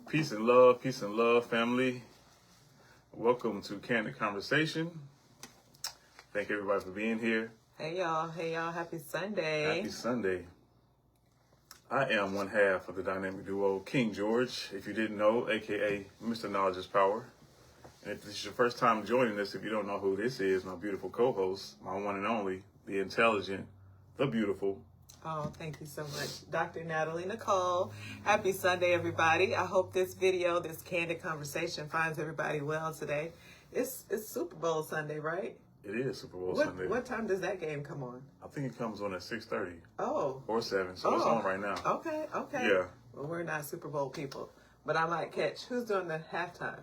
Peace and love, family. Welcome to Candid Conversation. Thank everybody for being here. Hey y'all, happy Sunday. Happy Sunday. I am one half of the dynamic duo, King George, if you didn't know, aka Mr. Knowledge is Power. And if this is your first time joining us, if you don't know who this is, my beautiful co-host, my one and only, the intelligent, the beautiful. Oh, thank you so much, Dr. Natalie, Nicole. Happy Sunday, everybody. I hope this video, this candid conversation, finds everybody well today. It's Super Bowl Sunday, right? It is Super Bowl Sunday. What time does that game come on? I think it comes on at 6:30. Oh. Or 7, so it's on right now. Okay. Yeah. Well, we're not Super Bowl people, but I might catch. Who's doing the halftime?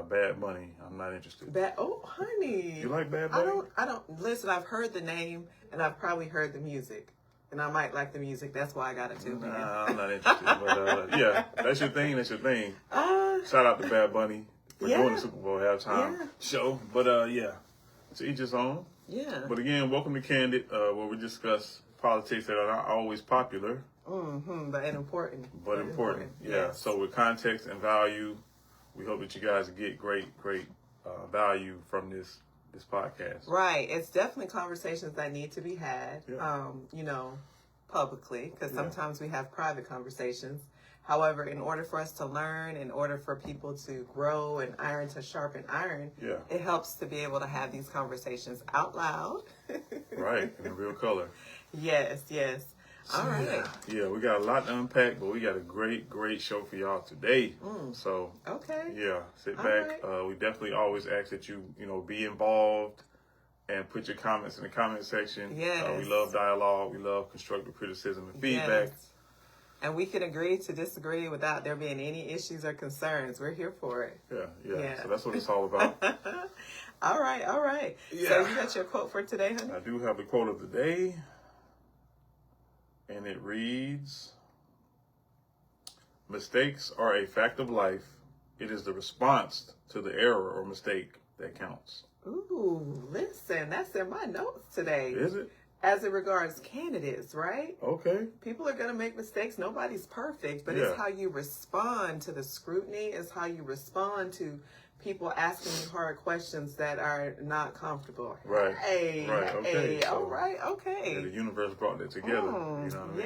Bad Bunny. I'm not interested. Oh, honey. You like Bad Bunny? I don't. Listen, I've heard the name, and I've probably heard the music. And I might like the music. That's why I got it too. Nah, I'm not interested. But yeah, that's your thing. Shout out to Bad Bunny for doing the Super Bowl halftime show. But yeah, to each his own. Yeah. But again, welcome to Candid, where we discuss politics that are not always popular. But important. But important. Yeah. Yes. So with context and value, we hope that you guys get great value from this podcast. Right. It's definitely conversations that need to be had, publicly, because sometimes we have private conversations. However, in order for us to learn, in order for people to grow and iron to sharpen iron, it helps to be able to have these conversations out loud. Right. In real color. Yes. All right. Yeah, we got a lot to unpack, but we got a great show for y'all today. So, sit back. Right. We definitely always ask that you be involved and put your comments in the comment section. Yes. We love dialogue. We love constructive criticism and feedback. Yes. And we can agree to disagree without there being any issues or concerns. We're here for it. Yeah. So that's what it's all about. All right. Yeah. So you got your quote for today, honey? I do have the quote of the day. And it reads, "Mistakes are a fact of life. It is the response to the error or mistake that counts." Ooh, listen, that's in my notes today. Is it? As it regards candidates, right? Okay. People are going to make mistakes. Nobody's perfect, but it's how you respond to the scrutiny. It's how you respond to people asking you hard questions that are not comfortable. Right. Okay. So, all right. Okay. Yeah, the universe brought that together. You know what I mean?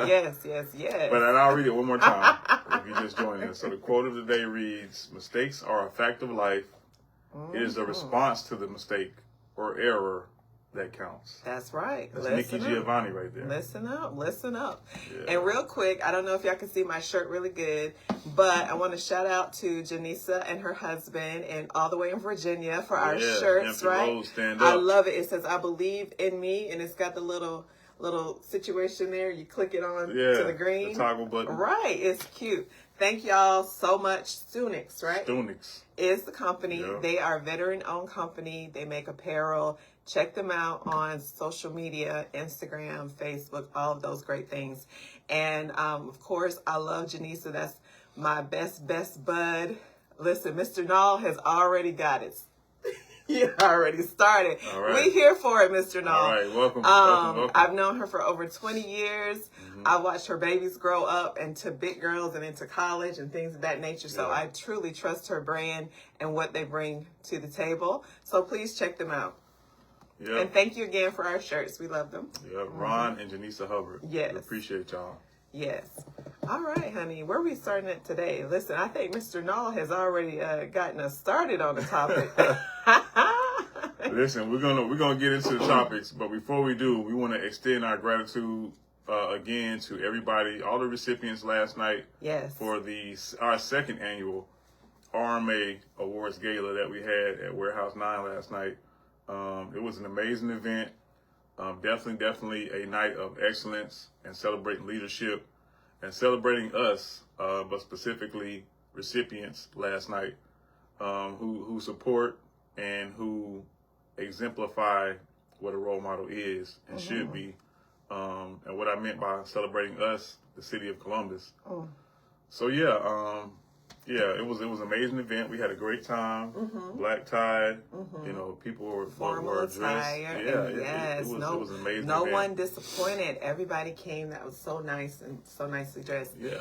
Yes. But I'll read it one more time if you just joined us. So the quote of the day reads, "Mistakes are a fact of life. It is the response to the mistake or error that counts." That's right. That's Nikki Giovanni right there. Listen up. Yeah. And real quick, I don't know if y'all can see my shirt really good, but I want to shout out to Janisa and her husband and all the way in Virginia for our shirts, right? Road, stand up. I love it. It says, "I believe in me," and it's got the little situation there. You click it on to the green. The toggle button. Right. It's cute. Thank y'all so much. Stunix, right? Stunix is the company. Yeah. They are a veteran-owned company. They make apparel. Check them out on social media, Instagram, Facebook, all of those great things. And, of course, I love Janisa. That's my best bud. Listen, Mr. Nall has already got it. He already started. All right. We here for it, Mr. Nall. All right, welcome. I've known her for over 20 years. I watched her babies grow up into big girls and into college and things of that nature. So I truly trust her brand and what they bring to the table. So please check them out. Yep. And thank you again for our shirts. We love them. Yeah, Ron and Janisa Hubbard. Yes. We appreciate y'all. Yes. All right, honey. Where are we starting at today? Listen, I think Mr. Nall has already gotten us started on the topic. Listen, we're gonna get into the topics, but before we do, we want to extend our gratitude again to everybody, all the recipients last night. Yes. For our second annual RMA Awards Gala that we had at Warehouse 9 last night. It was an amazing event. Definitely a night of excellence and celebrating leadership and celebrating us, but specifically recipients last night who support and who exemplify what a role model is and should be. And what I meant by celebrating us, the city of Columbus. So Yeah, it was an amazing event. We had a great time. Black tie, you know, people were Formal dressed. attire. Yeah, And yes, it was an amazing no event. one disappointed. Everybody came. That was so nice and so nicely dressed. Yeah.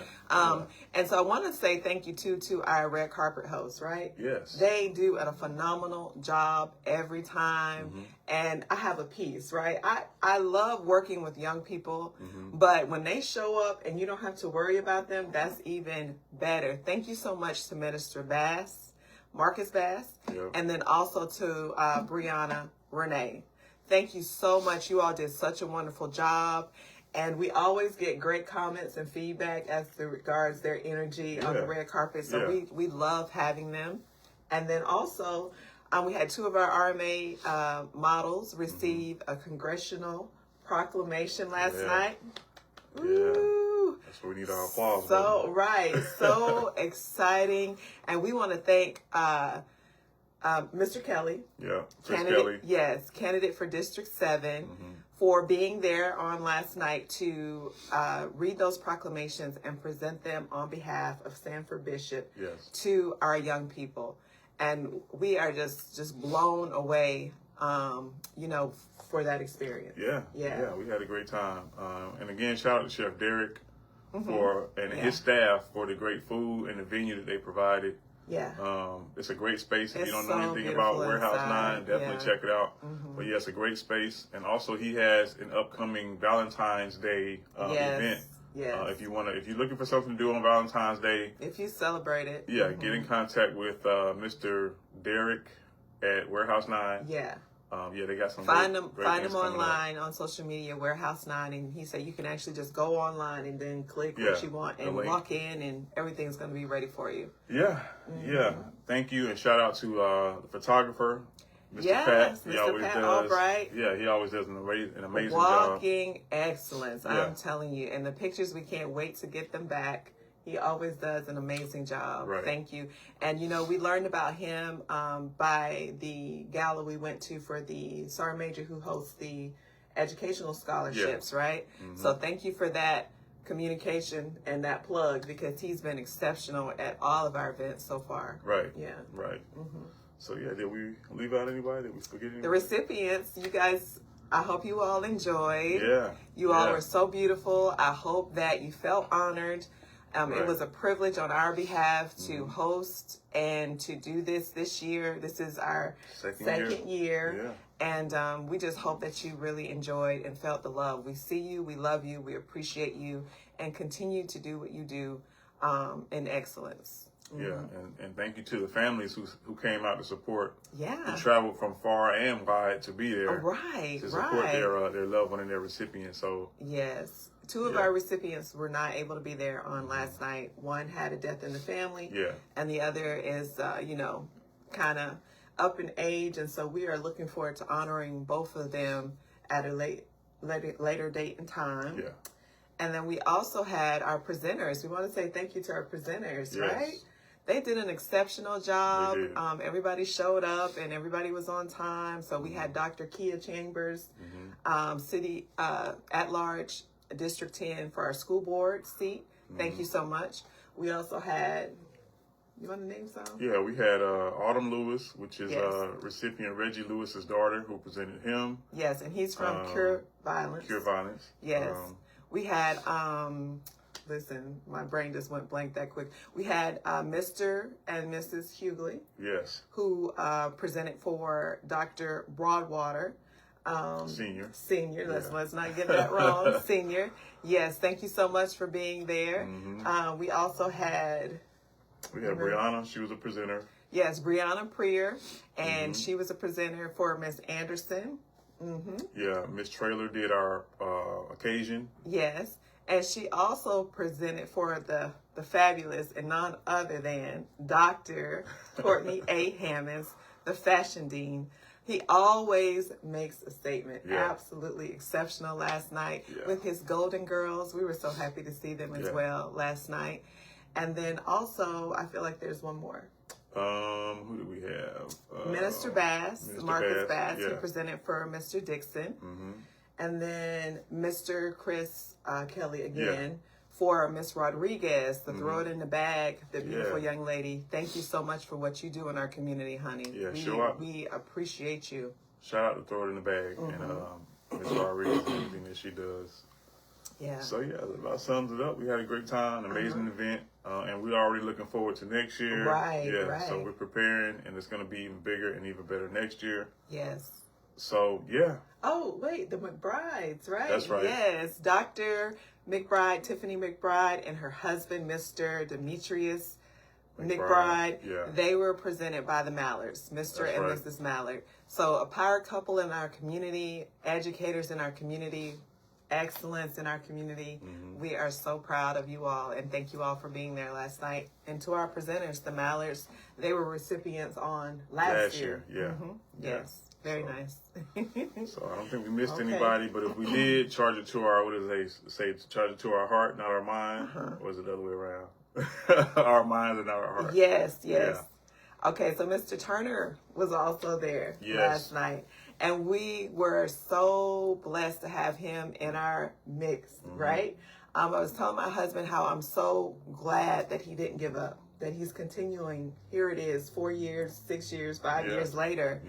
And so I want to say thank you too to our red carpet hosts, right? Yes. They do a phenomenal job every time. And I have a piece, right? I love working with young people, but when they show up and you don't have to worry about them, that's even better. Thank you so much to Minister Bass, Marcus Bass, and then also to Brianna Renee. Thank you so much. You all did such a wonderful job. And we always get great comments and feedback as to regards their energy on the red carpet. So we love having them. And then also, we had 2 of our RMA models receive a congressional proclamation last night. Ooh. That's where we need our applause. So, right. So exciting. And we want to thank Mr. Kelly. Yeah, Kelly. Yes, candidate for District 7 for being there on last night to read those proclamations and present them on behalf of Sanford Bishop to our young people. And we are just blown away, you know, for that experience. Yeah, we had a great time. And again, shout out to Chef Derek and his staff for the great food and the venue that they provided. It's a great space. If you don't know anything about Warehouse 9, definitely check it out. But yeah, it's a great space. And also he has an upcoming Valentine's Day event. If you're looking for something to do on Valentine's Day, if you celebrate it, get in contact with Mr. Derek at Warehouse 9. They got some find great them online on social media, Warehouse 9, and he said you can actually just go online and then click what you want and walk in, and everything's going to be ready for you. Thank you, and shout out to the photographer, Mr. Pat. He always does. Albright. He always does an amazing job. Walking excellence, I'm telling you. And the pictures, we can't wait to get them back. He always does an amazing job. Thank you. And, you know, we learned about him by the gala we went to for the Sergeant Major who hosts the educational scholarships, right? So thank you for that communication and that plug, because he's been exceptional at all of our events so far. So, did we leave out anybody? Did we forget anybody? The recipients, you guys, I hope you all enjoyed. You all were so beautiful. I hope that you felt honored. It was a privilege on our behalf to host and to do this year. This is our second year. And we just hope that you really enjoyed and felt the love. We see you, we love you, we appreciate you, and continue to do what you do in excellence. And thank you to the families who came out to support. Who traveled from far and wide to be there. To support their loved one and their recipient. So yes. 2 of our recipients were not able to be there on last night. One had a death in the family. And the other is, kind of up in age. And so we are looking forward to honoring both of them at a later date and time. And then we also had our presenters. We want to say thank you to our presenters, right? They did an exceptional job. Everybody showed up and everybody was on time. So we had Dr. Kia Chambers, City at Large, District 10 for our school board seat. Thank you so much. We also had, you want to name some? We had Autumn Lewis, which is recipient Reggie Lewis's daughter, who presented him. And he's from Cure Violence. We had, listen, my brain just went blank that quick. We had Mr. and Mrs. Hughley. Who presented for Dr. Broadwater. Senior. Let's not get that wrong. Senior. Thank you so much for being there. We also had Brianna. She was a presenter. Brianna Prier, and she was a presenter for Miss Anderson. Miss Traylor did our occasion. And she also presented for the fabulous and none other than Dr. Courtney A. Hammonds, the fashion dean. He always makes a statement. Absolutely exceptional last night with his Golden Girls. We were so happy to see them as well last night. And then also, I feel like there's one more. Who do we have? Minister Bass, Marcus Bass. He presented for Mr. Dixon. And then Mr. Chris Kelly again for Miss Rodriguez, the Throw It in the Bag, the beautiful Yeah. young lady. Thank you so much for what you do in our community, honey. Yeah, show up. We appreciate you. Shout out to Throw It in the Bag and Miss Rodriguez and everything that she does. Yeah. So yeah, that about sums it up. We had a great time, an amazing event, and we're already looking forward to next year. Right, Yeah. right. So we're preparing, and it's going to be even bigger and even better next year. Yes. So yeah. Oh, wait, the McBrides, right? That's right. Yes, Dr. McBride, Tiffany McBride, and her husband, Mr. Demetrius McBride. Yeah. They were presented by the Mallards, Mr. That's and right. Mrs. Mallard. So a power couple in our community, educators in our community, excellence in our community. We are so proud of you all, and thank you all for being there last night. And to our presenters, the Mallards, they were recipients on last year. Yeah. Yes, very nice. So I don't think we missed Okay. anybody, but if we did, charge it to our, what do they say? Charge it to our heart, not our mind. Or is it the other way around? Our minds and not our heart. Yes. Yeah. Okay, so Mr. Turner was also there Yes. last night. And we were so blessed to have him in our mix, right? I was telling my husband how I'm so glad that he didn't give up, that he's continuing. Here it is, 4 years, 6 years, 5 years later,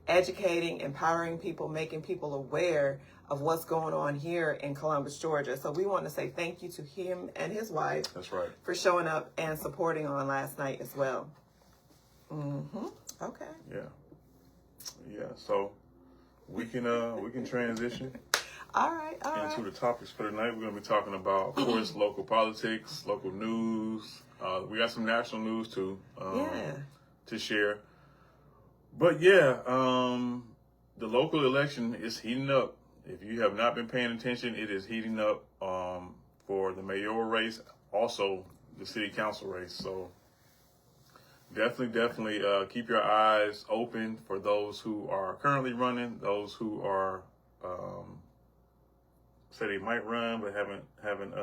educating, empowering people, making people aware of what's going on here in Columbus, Georgia. So we want to say thank you to him and his wife. That's right. For showing up and supporting on last night as well. Okay. Yeah. So we can transition All right. into the topics for tonight. We're going to be talking about, of course, local politics, local news. We got some national news too to share. But yeah, the local election is heating up. If you have not been paying attention, it is heating up for the mayoral race, also the city council race. So definitely keep your eyes open for those who are currently running, those who are say they might run but haven't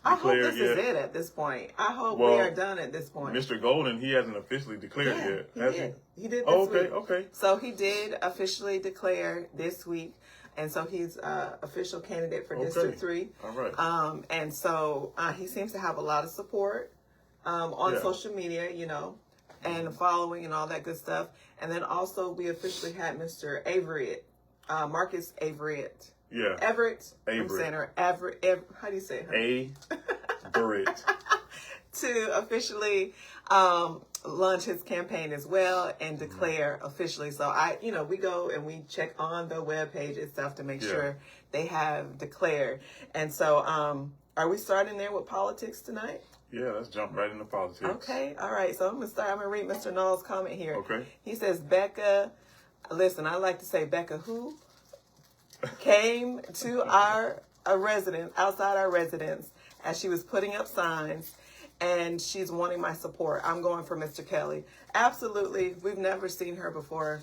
I hope declared this yet. is it at this point. I hope we Well, are done at this point. Mr. Golden, he hasn't officially declared yet. Has he? He did this Oh, week. okay. So he did officially declare this week. And so he's official candidate for District 3. All right. And so he seems to have a lot of support on social media, and following and all that good stuff. And then also we officially had Mr. Everett, Marcus Everett. Yeah. Everett. Everett. I'm saying her Everett. How do you say it? Everett. To officially launch his campaign as well and declare officially. So we go and we check on the webpage itself to make sure they have declared. And so are we starting there with politics tonight? Yeah, let's jump right into politics. Okay, all right. So I'm going to read Mr. Null's comment here. Okay. He says, Becca, listen, I like to say Becca who came to our residence, outside our residence, as she was putting up signs, and she's wanting my support. I'm going for Mr. Kelly. Absolutely. We've never seen her before,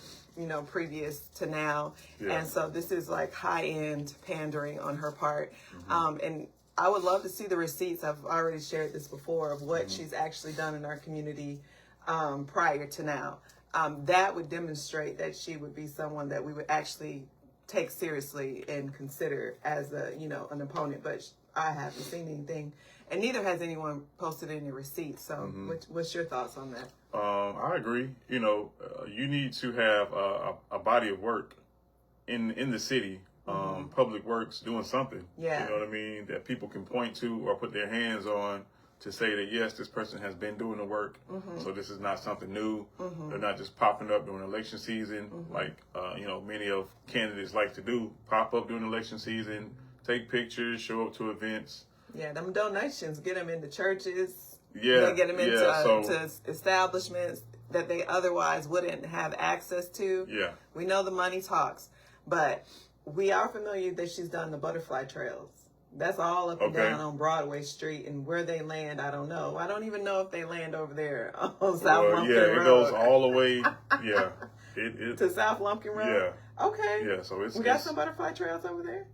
previous to now. Yeah. And so this is like high-end pandering on her part. And I would love to see the receipts. I've already shared this before of what she's actually done in our community prior to now. That would demonstrate that she would be someone that we would actually take seriously and consider as an opponent. But I haven't seen anything, and neither has anyone posted any receipts. So what's your thoughts on that? I agree. You need to have a body of work in the city. Public works doing something, you know what I mean, that people can point to or put their hands on to say that, yes, this person has been doing the work. So this is not something new. They're not just popping up during election season, like, many of candidates like to do, pop up during election season, take pictures, show up to events. Yeah, them donations, get them into churches. Yeah. Get them into to establishments that they otherwise wouldn't have access to. Yeah. We know the money talks, but we are familiar that she's done the butterfly trails. That's all up and down on Broadway Street, and where they land, I don't know. I don't even know if they land over there on South Lumpkin Road. It goes all the way, to South Lumpkin Road? Yeah. Okay. Yeah, so we got some butterfly trails over there?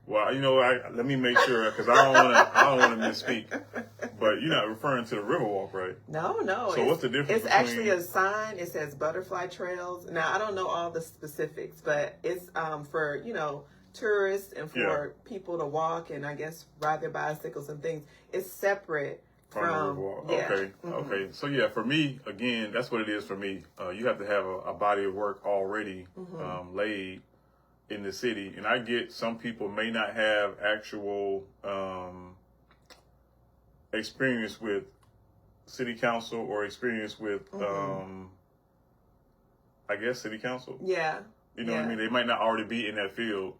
Well, let me make sure, because I don't want to misspeak. But you're not referring to the Riverwalk, right? No. So what's the difference? It's actually a sign. It says butterfly trails. Now I don't know all the specifics, but it's for tourists and for people to walk and I guess ride their bicycles and things. It's separate from Okay. Okay. So yeah, for me, again, that's what it is for me. You have to have a body of work already laid in the city, and I get some people may not have actual experience with city council or experience with I guess city council. Yeah. You know what I mean? They might not already be in that field,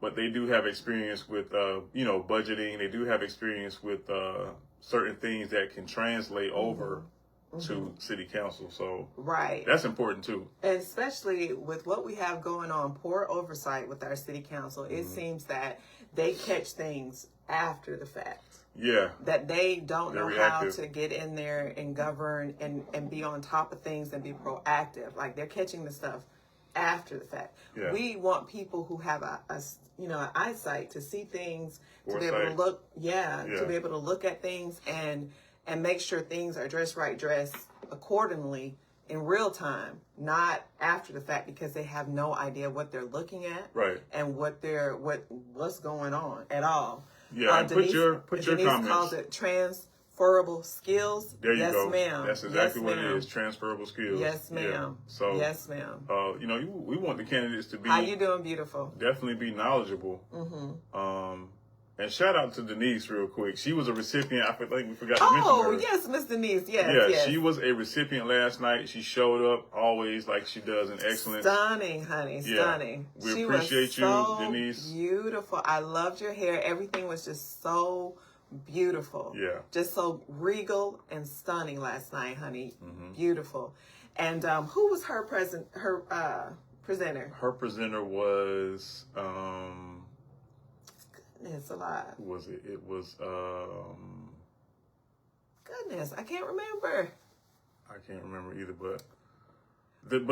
but they do have experience with, budgeting. They do have experience with certain things that can translate over to city council. So that's important too. And especially with what we have going on, poor oversight with our city council, it seems that they catch things after the fact. Yeah. That they don't know how to get in there and govern and be on top of things and be proactive. Like they're catching the stuff after the fact. Yeah. We want people who have an eyesight to see things, to be able to look, to be able to look at things and make sure things are dressed accordingly in real time, not after the fact, because they have no idea what they're looking at, and what's going on at all. Yeah, Denise, put your Denise comments. Calls it transferable skills. There you go. Yes, ma'am. That's exactly what it is. Transferable skills. Yes, ma'am. Yeah. So yes, ma'am. We want the candidates to be. How you doing, beautiful? Definitely be knowledgeable. And shout out to Denise real quick. She was a recipient. I think we forgot to mention her. Oh, yes, Miss Denise. Yes. She was a recipient last night. She showed up always like she does in excellence. Stunning, honey. Stunning. We appreciate you, Denise. Beautiful. I loved your hair. Everything was just so beautiful. Yeah. Just so regal and stunning last night, honey. Beautiful. And who was her presenter? Her presenter was goodness alive. Who was it? It was goodness, I can't remember. I can't remember either, but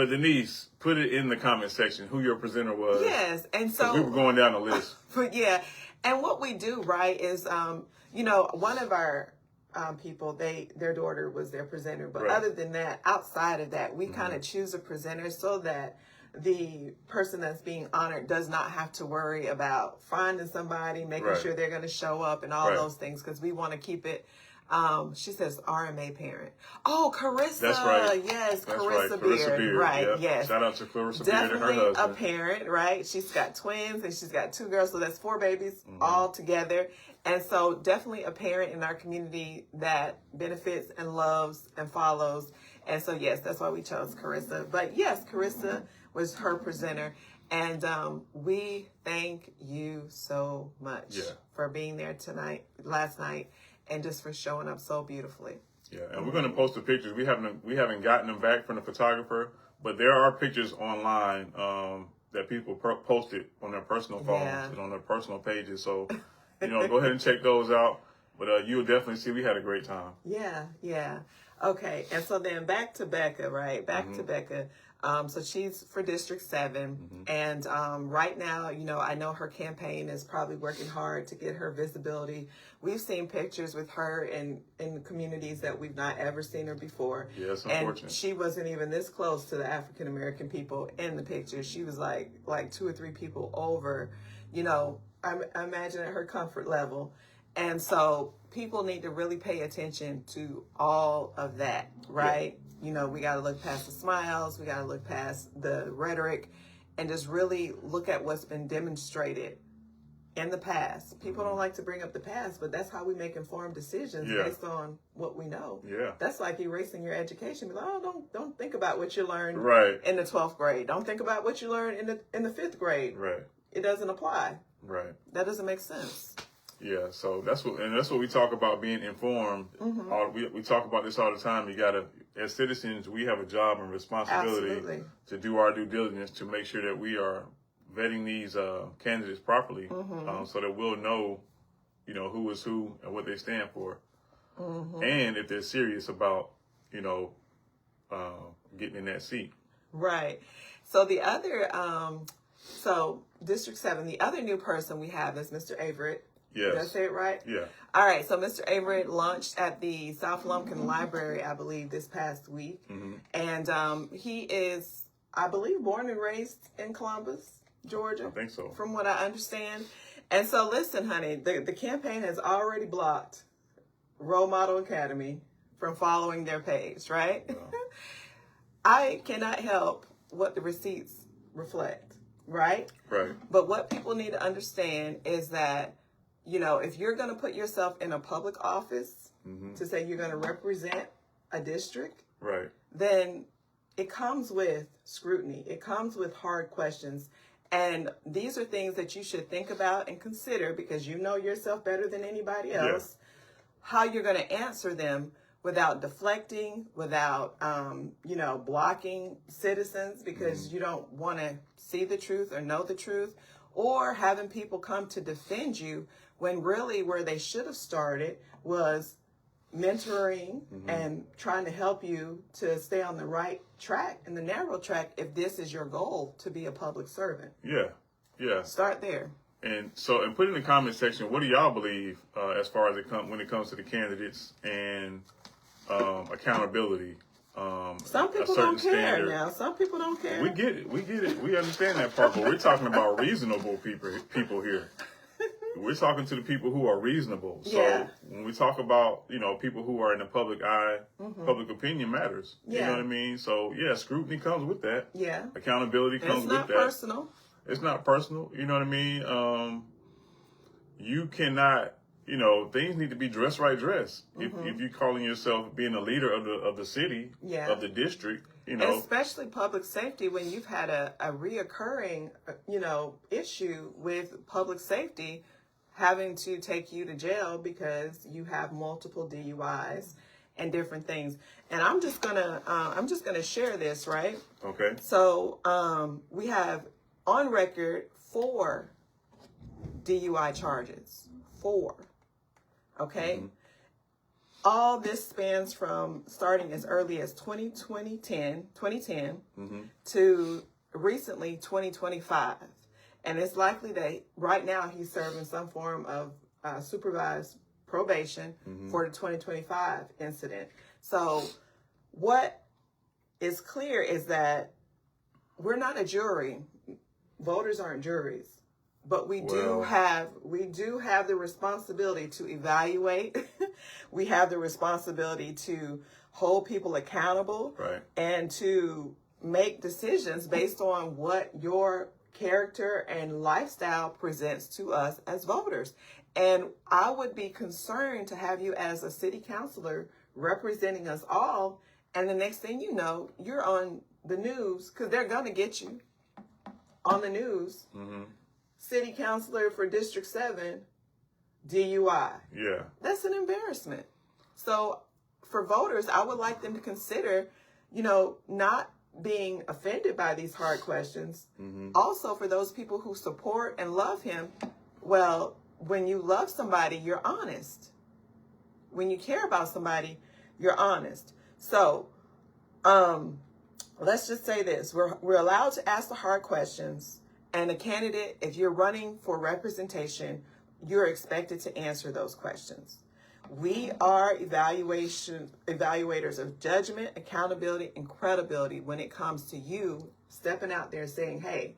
Denise, put it in the comment section who your presenter was. Yes, and so we were going down the list. But yeah, and what we do is one of our people, their daughter was their presenter, but other than that, outside of that, we kind of choose a presenter so that the person that's being honored does not have to worry about finding somebody, making sure they're going to show up and all those things, because we want to keep it. She says RMA parent. Oh, Carissa. That's right. Yes, that's Carissa right. Beard. Carissa Beard. Right, yep. yes. Shout out to Carissa Definitely Beard and her husband. A parent, right? She's got twins and she's got 2 girls, so that's 4 babies all together. And so definitely a parent in our community that benefits and loves and follows. And so, yes, that's why we chose Carissa. But yes, Carissa was her presenter. And we thank you so much for being there last night, and just for showing up so beautifully. Yeah, and we're going to post the pictures. We haven't gotten them back from the photographer, but there are pictures online that people posted on their personal phones and on their personal pages. So, go ahead and check those out. But you'll definitely see we had a great time. Yeah. Okay, and so then back to Becca, right? Back to Becca. So she's for District 7. And right now, I know her campaign is probably working hard to get her visibility. We've seen pictures with her in communities that we've not ever seen her before. Yeah, it's unfortunate. And she wasn't even this close to the African American people in the picture. She was like 2 or 3 people over, I imagine at her comfort level. And so people need to really pay attention to all of that, right? Yeah. We got to look past the smiles. We got to look past the rhetoric and just really look at what's been demonstrated in the past. People don't like to bring up the past, but that's how we make informed decisions based on what we know. Yeah. That's like erasing your education. Be like, don't think about what you learned in the 12th grade. Don't think about what you learned in the 5th grade. Right. It doesn't apply. Right. That doesn't make sense. Yeah, so that's what we talk about, being informed. We talk about this all the time. You gotta, as citizens, we have a job and responsibility to do our due diligence to make sure that we are vetting these candidates properly, so that we'll know, who is who and what they stand for, and if they're serious about, getting in that seat. Right. So the other, District 7, the other new person we have is Mr. Averett. Yes. Did I say it right? Yeah. All right. So Mr. Averett launched at the South Lumpkin Library, I believe, this past week. And he is, I believe, born and raised in Columbus. Georgia. I think so. From what I understand. And so listen, honey, the campaign has already blocked Role Model Academy from following their page, right? Yeah. I cannot help what the receipts reflect, right? Right. But what people need to understand is that, you know, if you're going to put yourself in a public office to say you're going to represent a district, right, then it comes with scrutiny. It comes with hard questions. And these are things that you should think about and consider because you know yourself better than anybody else, how you're going to answer them without deflecting, without, blocking citizens because you don't want to see the truth or know the truth, or having people come to defend you when really where they should have started was mentoring and trying to help you to stay on the right track and the narrow track if this is your goal to be a public servant. Yeah. Start there. And so, and put in the comment section, what do y'all believe as far as when it comes to the candidates and accountability? Some people don't care now. Some people don't care. We get it. We understand that part, but we're talking about reasonable people here. We're talking to the people who are reasonable. So when we talk about, people who are in the public eye, public opinion matters. You know what I mean? So scrutiny comes with that. Yeah. Accountability comes with that. It's not personal. It's not personal. You know what I mean? You cannot, things need to be dressed right dressed. If you're calling yourself being a leader of the city, of the district, And especially public safety when you've had a reoccurring, issue with public safety having to take you to jail because you have multiple DUIs and different things. And I'm just gonna share this, right? Okay. So we have on record 4 DUI charges. 4. Okay. All this spans from starting as early as 2010 to recently 2025. And it's likely that right now he's serving some form of supervised probation for the 2025 incident. So what is clear is that we're not a jury. Voters aren't juries. But we do have the responsibility to evaluate. We have the responsibility to hold people accountable and to make decisions based on what your character and lifestyle presents to us as voters. And I would be concerned to have you as a city councilor representing us all. And the next thing you know, you're on the news because they're going to get you on the news. City councilor for District 7, DUI. Yeah. That's an embarrassment. So for voters, I would like them to consider, not being offended by these hard questions. Also for those people who support and love him, well, when you love somebody, you're honest. When you care about somebody, you're honest. So let's just say this. We're allowed to ask the hard questions. And a candidate, if you're running for representation, you're expected to answer those questions. We are evaluators of judgment, accountability, and credibility when it comes to you stepping out there saying, hey,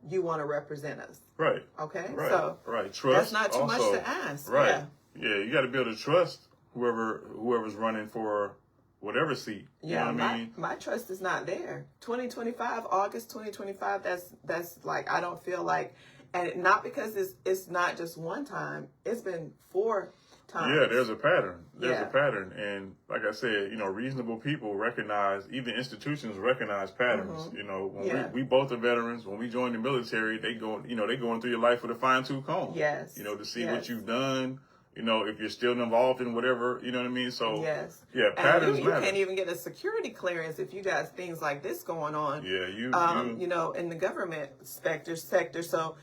you want to represent us. Right. Okay? Right. So Trust that's not too much to ask. Right. Yeah, you got to be able to trust whoever's running for whatever seat. You know what I mean? My trust is not there. 2025, August 2025, that's like, I don't feel like, and not because it's not just one time, it's been 4 times. Yeah, there's a pattern. A pattern. And like I said, reasonable people recognize, even institutions recognize patterns. When we both are veterans, when we join the military, they going through your life with a fine-tooth comb. Yes. To see what you've done. If you're still involved in whatever, you know what I mean? So, patterns you matter. Can't even get a security clearance if you got things like this going on. Yeah, in the government sector. So,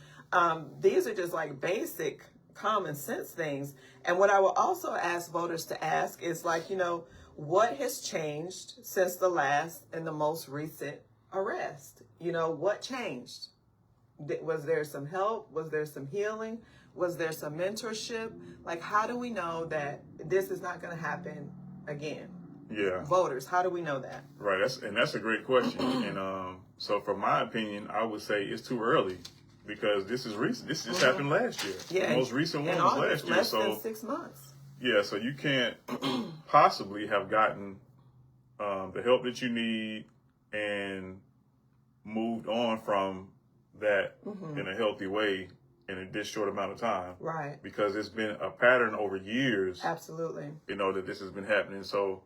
these are just like basic common sense things. And what I will also ask voters to ask is what has changed since the last and the most recent arrest? What changed? Was there some help? Was there some healing? Was there some mentorship? Like, how do we know that this is not going to happen again? Yeah. Voters, how do we know that? Right. That's a great question. And so from my opinion, I would say it's too early because this is recent. This just happened last year. Yeah, the most recent one was last year. Less than 6 months. Yeah, so you can't possibly have gotten the help that you need and moved on from that in a healthy way in this short amount of time. Right. Because it's been a pattern over years. Absolutely. That this has been happening. So,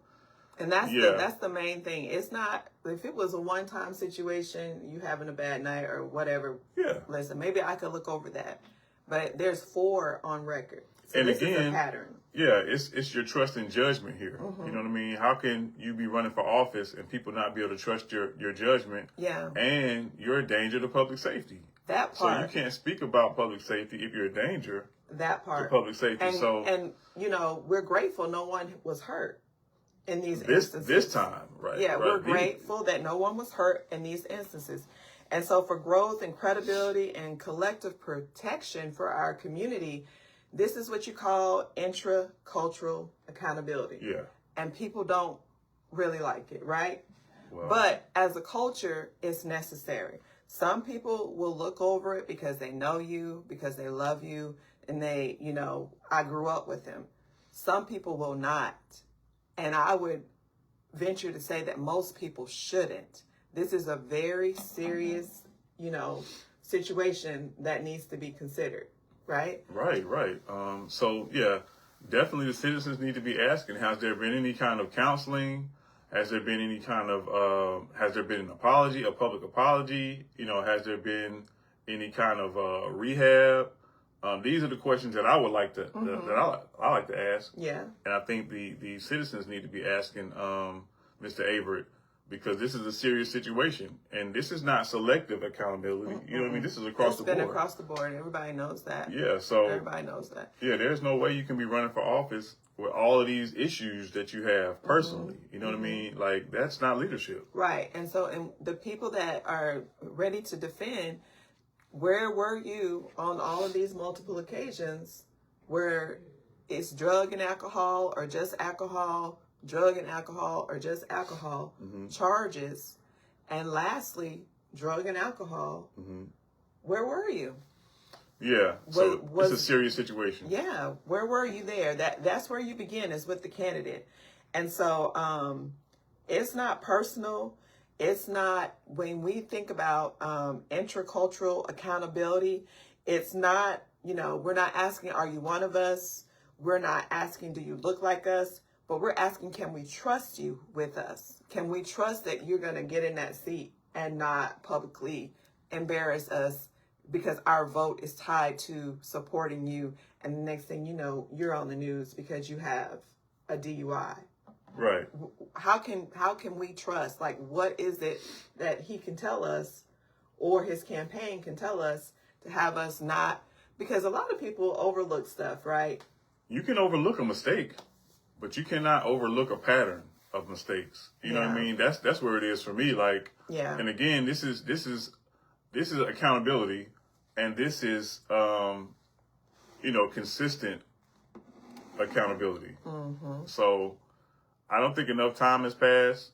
and that's the main thing. It's not, if it was a one-time situation, you having a bad night or whatever. Yeah. Listen, maybe I could look over that. But there's 4 on record. So and this again, is a pattern. Yeah, it's your trust and judgment here. You know what I mean? How can you be running for office and people not be able to trust your judgment? Yeah. And you're a danger to public safety. That part. So you can't speak about public safety if you're a danger. That part. To public safety. And we're grateful no one was hurt in these instances. This time, right? Yeah, right. We're grateful that no one was hurt in these instances. And so for growth and credibility and collective protection for our community, this is what you call intracultural accountability. Yeah. And people don't really like it, right? Well, but as a culture, it's necessary. Some people will look over it because they know you, because they love you, and they, I grew up with them. Some people will not. And I would venture to say that most people shouldn't. This is a very serious, situation that needs to be considered. Right. So, yeah, definitely the citizens need to be asking, has there been any kind of counseling? Has there been any kind of, has there been an apology, a public apology? Has there been any kind of rehab? These are the questions that I would like to, that I like to ask. Yeah. And I think the citizens need to be asking Mr. Averett, because this is a serious situation, and this is not selective accountability. You know what I mean? This is across the board. It's been across the board. Everybody knows that. Yeah, so everybody knows that. Yeah, there's no way you can be running for office with all of these issues that you have personally. You know what I mean? Like, that's not leadership. Right. And so, and the people that are ready to defend, where were you on all of these multiple occasions where it's drug and alcohol or just alcohol, drug and alcohol or just alcohol charges, and lastly, drug and alcohol? Where were you? Yeah, so it's a serious situation. Yeah, where were you there? That's where you begin, is with the candidate. And so it's not personal. It's not, when we think about intercultural accountability, it's not, we're not asking, are you one of us? We're not asking, do you look like us? But we're asking, can we trust you with us? Can we trust that you're going to get in that seat and not publicly embarrass us because our vote is tied to supporting you, and the next thing you know, you're on the news because you have a DUI? Right. How can we trust? Like, what is it that he can tell us, or his campaign can tell us, to have us not? Because a lot of people overlook stuff, right? You can overlook a mistake, but you cannot overlook a pattern of mistakes. You know what I mean? That's where it is for me. Like, and again, this is accountability, and this is consistent accountability. So I don't think enough time has passed,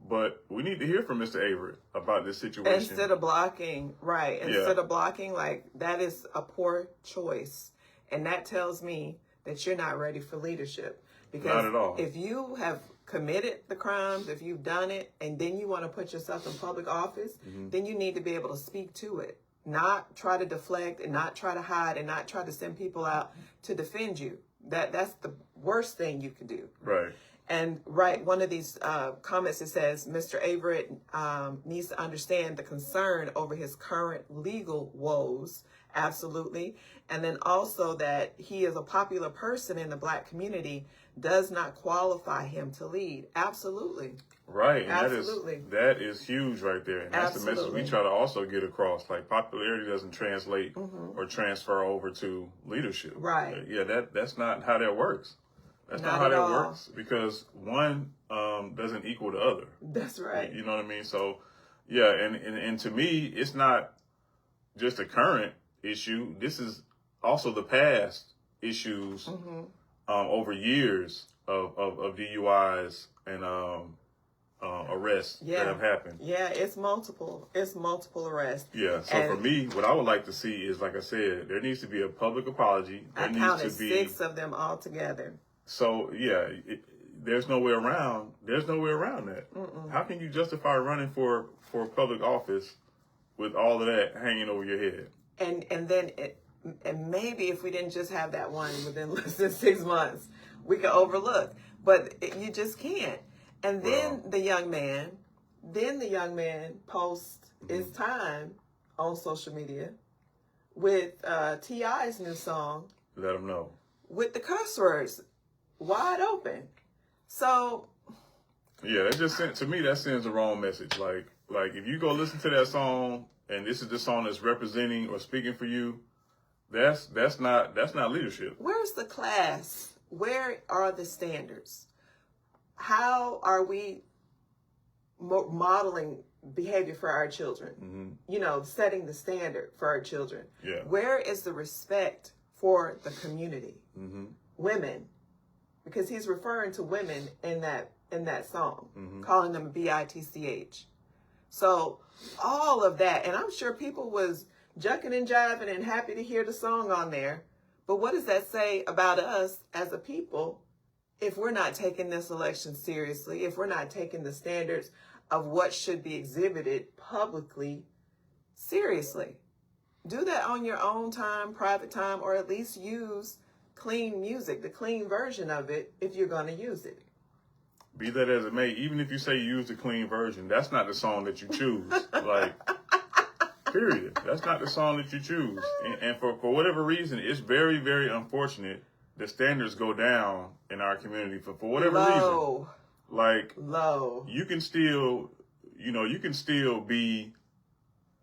but we need to hear from Mr. Averett about this situation. Instead of blocking, right. Instead of blocking, like, that is a poor choice. And that tells me that you're not ready for leadership. Because not at all. If you have committed the crimes, if you've done it, and then you want to put yourself in public office, then you need to be able to speak to it. Not try to deflect, and not try to hide, and not try to send people out to defend you. That's the worst thing you can do. Right. And one of these comments, it says, Mr. Averett needs to understand the concern over his current legal woes. Absolutely. And then also that he is a popular person in the Black community does not qualify him to lead. Absolutely. Right. And absolutely. That is huge right there. And that's the message we try to also get across. Like, popularity doesn't translate or transfer over to leadership. Right. Yeah, that's not how that works. That's not how that works, because one doesn't equal the other. That's right. You know what I mean? So, yeah, and to me, it's not just a current issue. This is also the past issues over years of DUIs and arrests that have happened. Yeah, it's multiple. It's multiple arrests. Yeah. So for me, what I would like to see is, like I said, there needs to be a public apology. There I counted 6 of them all together. So yeah, there's no way around. There's no way around that. How can you justify running for public office with all of that hanging over your head? And then maybe if we didn't just have that one within less than 6 months, we could overlook. But you just can't. And then the young man posts his time on social media with T.I.'s new song. Let him know. With the curse words wide open. So. Yeah, that just to me, that sends the wrong message. Like if you go listen to that song and this is the song that's representing or speaking for you, that's not leadership. Where's the class? Where are the standards? How are we modeling behavior for our children? Setting the standard for our children. Yeah. Where is the respect for the community? Women, because he's referring to women in that song, calling them bitch. So all of that, and I'm sure people was jucking and jiving and happy to hear the song on there. But what does that say about us as a people if we're not taking this election seriously, if we're not taking the standards of what should be exhibited publicly seriously? Do that on your own time, private time, or at least use clean music, the clean version of it, if you're going to use it. Be that as it may, even if you say you use the clean version, that's not the song that you choose. Period. That's not the song that you choose. And for whatever reason, it's very, very unfortunate the standards go down in our community for whatever reason. Low. You can still, you can still be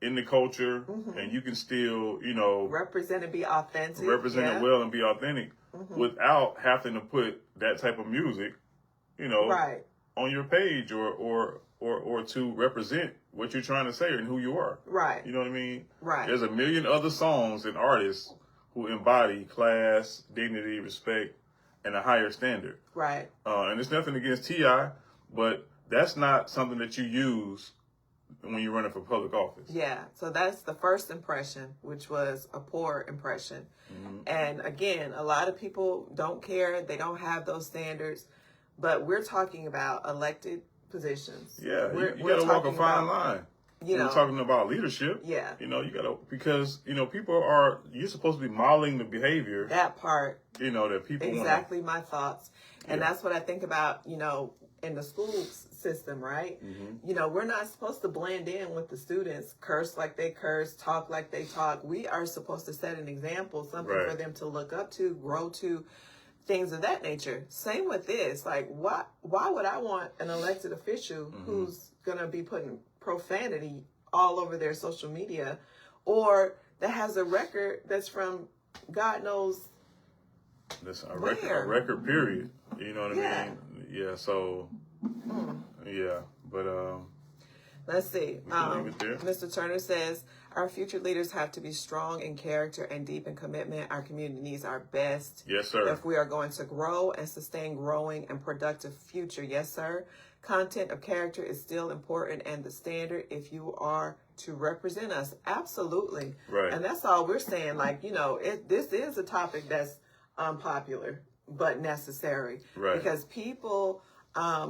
in the culture and you can still, represent and be authentic. Represent it well and be authentic without having to put that type of music, on your page or to represent what you're trying to say and who you are. Right. You know what I mean? Right. There's a million other songs and artists who embody class, dignity, respect, and a higher standard. Right. And it's nothing against T.I., but that's not something that you use when you're running for public office. Yeah. So that's the first impression, which was a poor impression. And again, a lot of people don't care. They don't have those standards. But we're talking about elected positions. Yeah, you got to walk a fine line. We're talking about leadership. Yeah. You got to, because, you're supposed to be modeling the behavior. That part. That people Exactly my thoughts. And that's what I think about, in the school system, right? We're not supposed to blend in with the students, curse like they curse, talk like they talk. We are supposed to set an example, something for them to look up to, grow to, things of that nature. Same with this. Why would I want an elected official who's going to be putting profanity all over their social media, or that has a record that's from God knows a record period. You know what I mean? Yeah. So, yeah. But let's see. Mr. Turner says, our future leaders have to be strong in character and deep in commitment. Our community needs our best. Yes, sir. If we are going to grow and sustain growing and productive future. Yes, sir. Content of character is still important and the standard if you are to represent us. Absolutely. Right. And that's all we're saying. This is a topic that's unpopular, but necessary. Right. Because people,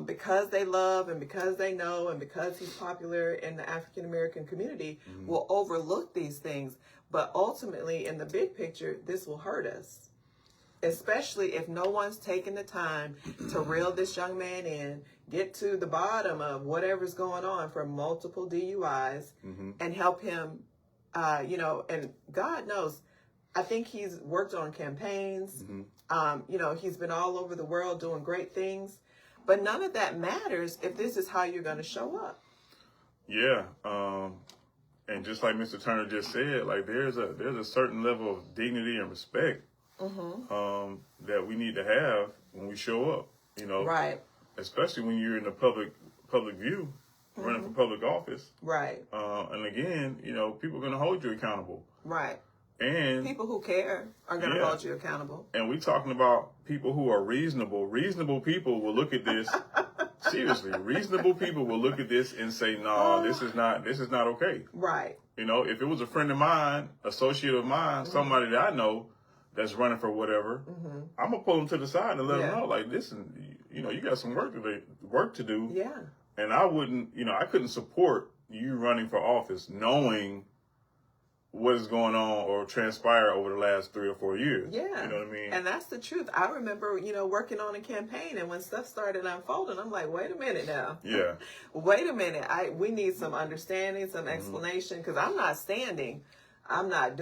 because they love and because they know and because he's popular in the African American community, will overlook these things. But ultimately, in the big picture, this will hurt us, especially if no one's taken the time to reel this young man in, get to the bottom of whatever's going on from multiple DUIs, and help him, and God knows, I think he's worked on campaigns. He's been all over the world doing great things. But none of that matters if this is how you're going to show up. Yeah. And just like Mr. Turner just said, there's a certain level of dignity and respect that we need to have when we show up, Right. Especially when you're in the public view, running for public office. Right. And again, people are going to hold you accountable. Right. And people who care are going to hold you accountable. And we're talking about people who are reasonable. Reasonable people will look at this seriously, reasonable people will look at this and say, no, this is not okay. Right. You know, if it was a friend of mine, associate of mine, somebody that I know that's running for whatever, I'm gonna pull them to the side and let them know, like, listen, you know, you got some work to do. Yeah. And I wouldn't, you know, I couldn't support you running for office knowing what is going on or transpired over the last 3 or 4 years. Yeah. You know what I mean? And that's the truth. I remember, you know, working on a campaign, and when stuff started unfolding, I'm like, wait a minute now. Yeah. Wait a minute. We need some understanding, some explanation, because I'm not standing. I'm not,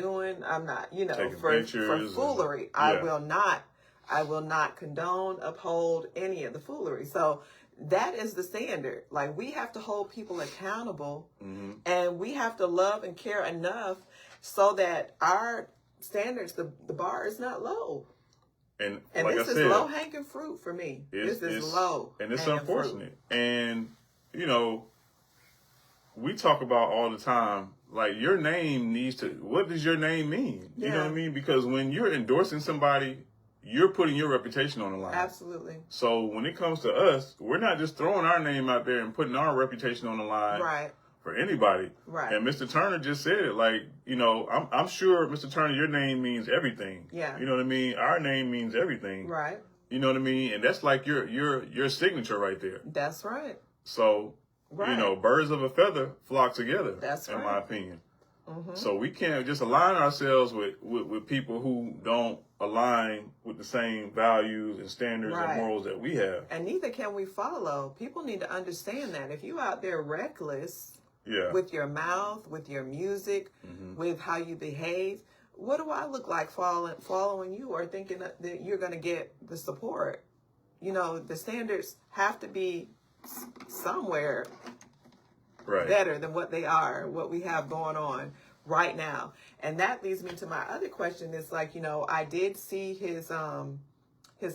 you know, for foolery. I will not condone, uphold any of the foolery. So that is the standard. Like, we have to hold people accountable, and we have to love and care enough so that our standards, the bar is not low. And like this is low hanging fruit for me. This is low. And it's unfortunate. Fruit. And, you know, we talk about all the time, like, your name needs to, what does your name mean? You know what I mean? Because when you're endorsing somebody, you're putting your reputation on the line. Absolutely. So when it comes to us, we're not just throwing our name out there and putting our reputation on the line for anybody. Right. And Mr. Turner just said it, like, you know, I'm sure, Mr. Turner, your name means everything. Yeah. You know what I mean? Our name means everything. Right. You know what I mean? And that's like your signature right there. That's right. So, you know, birds of a feather flock together. That's right. In my opinion. So we can't just align ourselves with people who don't align with the same values and standards and morals that we have. And neither can we follow. People need to understand that if you out there reckless with your mouth, with your music, with how you behave, what do I look like following you or thinking that you're going to get the support? You know, the standards have to be somewhere better than what they are, what we have going on right now. And that leads me to my other question. It's like, you know, I did see his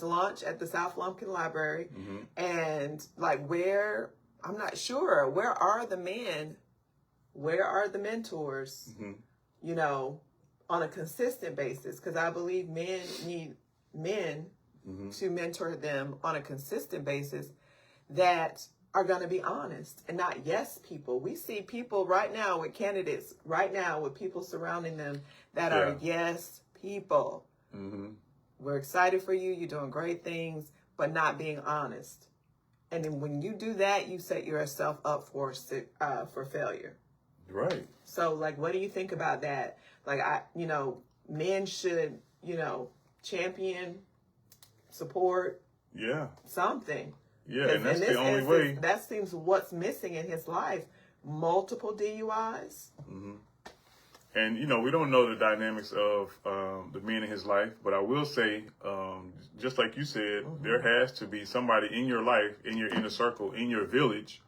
launch at the South Lumpkin Library, and like, I'm not sure, where are the men? Where are the mentors? You know, on a consistent basis, because I believe men need men to mentor them on a consistent basis that are going to be honest and not yes people. We see people right now with candidates, right now with people surrounding them that are yes people. We're excited for you. You're doing great things, but not being honest. And then when you do that, you set yourself up for failure. Right. So, like, what do you think about that? Like, you know, men should, you know, champion, support, something. Yeah, and that's the only way. That seems what's missing in his life. Multiple DUIs. And, you know, we don't know the dynamics of the men in his life, but I will say, just like you said, there has to be somebody in your life, in your inner circle, in your village,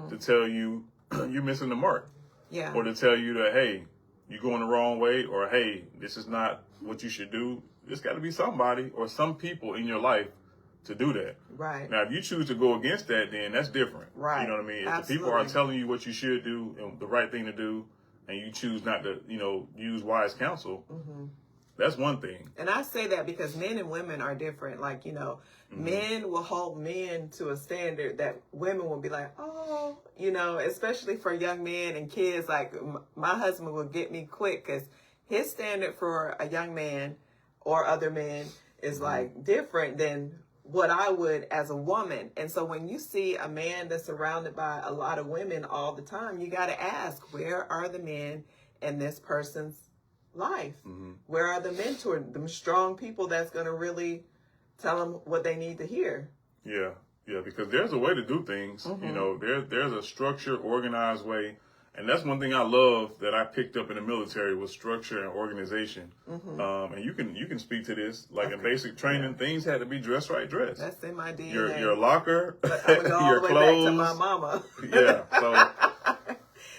to tell you you're missing the mark. Yeah. Or to tell you that, hey, you're going the wrong way, or hey, this is not what you should do. There's got to be somebody or some people in your life to do that. Right. Now, if you choose to go against that, then that's different. Right. You know what I mean? If Absolutely. the people are telling you what you should do and the right thing to do, and you choose not to, you know, use wise counsel, that's one thing. And I say that because men and women are different. Like, you know, men will hold men to a standard that women will be like, oh, you know, especially for young men and kids. Like, my husband will get me quick because his standard for a young man or other men is like different than what I would as a woman. And so when you see a man that's surrounded by a lot of women all the time, you got to ask, where are the men in this person's life? Where are the mentors, the strong people that's going to really tell them what they need to hear? Yeah, because there's a way to do things. You know, there's a structured, organized way. And that's one thing I love that I picked up in the military was structure and organization. And you can speak to this. Like in basic training, things had to be dressed. That's in my DNA. Your locker, I would go all your the way clothes. back to my mama.